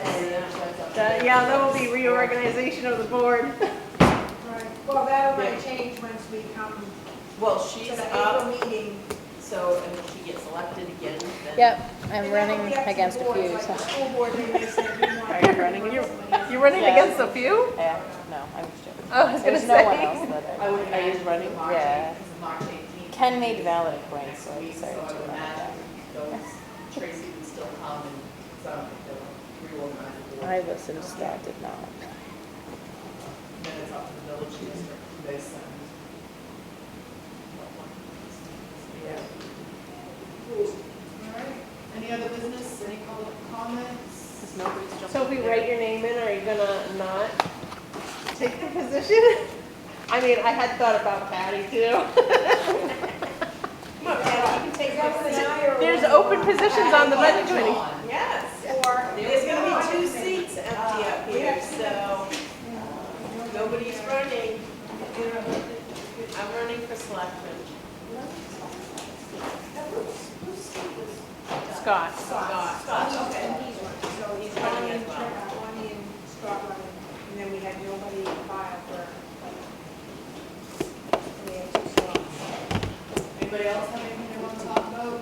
D: to me.
I: yeah, that will be reorganization of the board.
G: Right. Well, that'll might change once we come
E: Well,
G: to
E: she's
G: the
E: up,
G: April meeting.
E: so, and if she gets elected again, then.
C: Yep, I'm
G: And that'll
C: running
G: be up to
C: against a
G: boards,
C: few,
G: like
C: so.
G: the school board, they may say we want.
C: Are you running?
I: You're running
C: Yeah.
I: against a few?
C: Yeah, no, I'm just joking.
I: Oh, I was gonna
C: There's no one
I: say.
C: else that
D: I would
C: I.
D: imagine
C: running?
D: March
C: Yeah.
D: 18th, because March 18th.
C: Ken made valid points,
D: Next
C: so I
D: week,
C: decided
D: so I
C: to
D: would
C: run
D: imagine
C: that.
D: those, Tracy would still come and, so I don't think they'll reorganize the board.
C: I listened, Scott did not.
D: Then it's up to the village district, who they send. Yeah. All right, any other business, any public comments?
I: So if we write your name in, are you gonna not take the position? I mean, I had thought about Patty too. There's open positions on the budget committee.
E: Yes,
G: Or.
E: there's gonna be 2 seats empty up here, so nobody's running. I'm running for selectman.
I: Scott.
E: Scott, okay.
G: So he's
E: running
G: running,
E: as well.
G: Bonnie and Scott running, and then we had nobody in file for, we had 2 slots.
D: Anybody else have anything they want to talk about?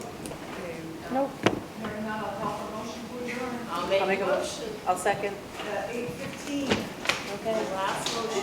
C: Nope.
D: Hearing none, I'll call for motion to adjourn.
E: I'll make a motion.
H: I'll second.
G: At 8:15.
C: Okay.
E: Last motion.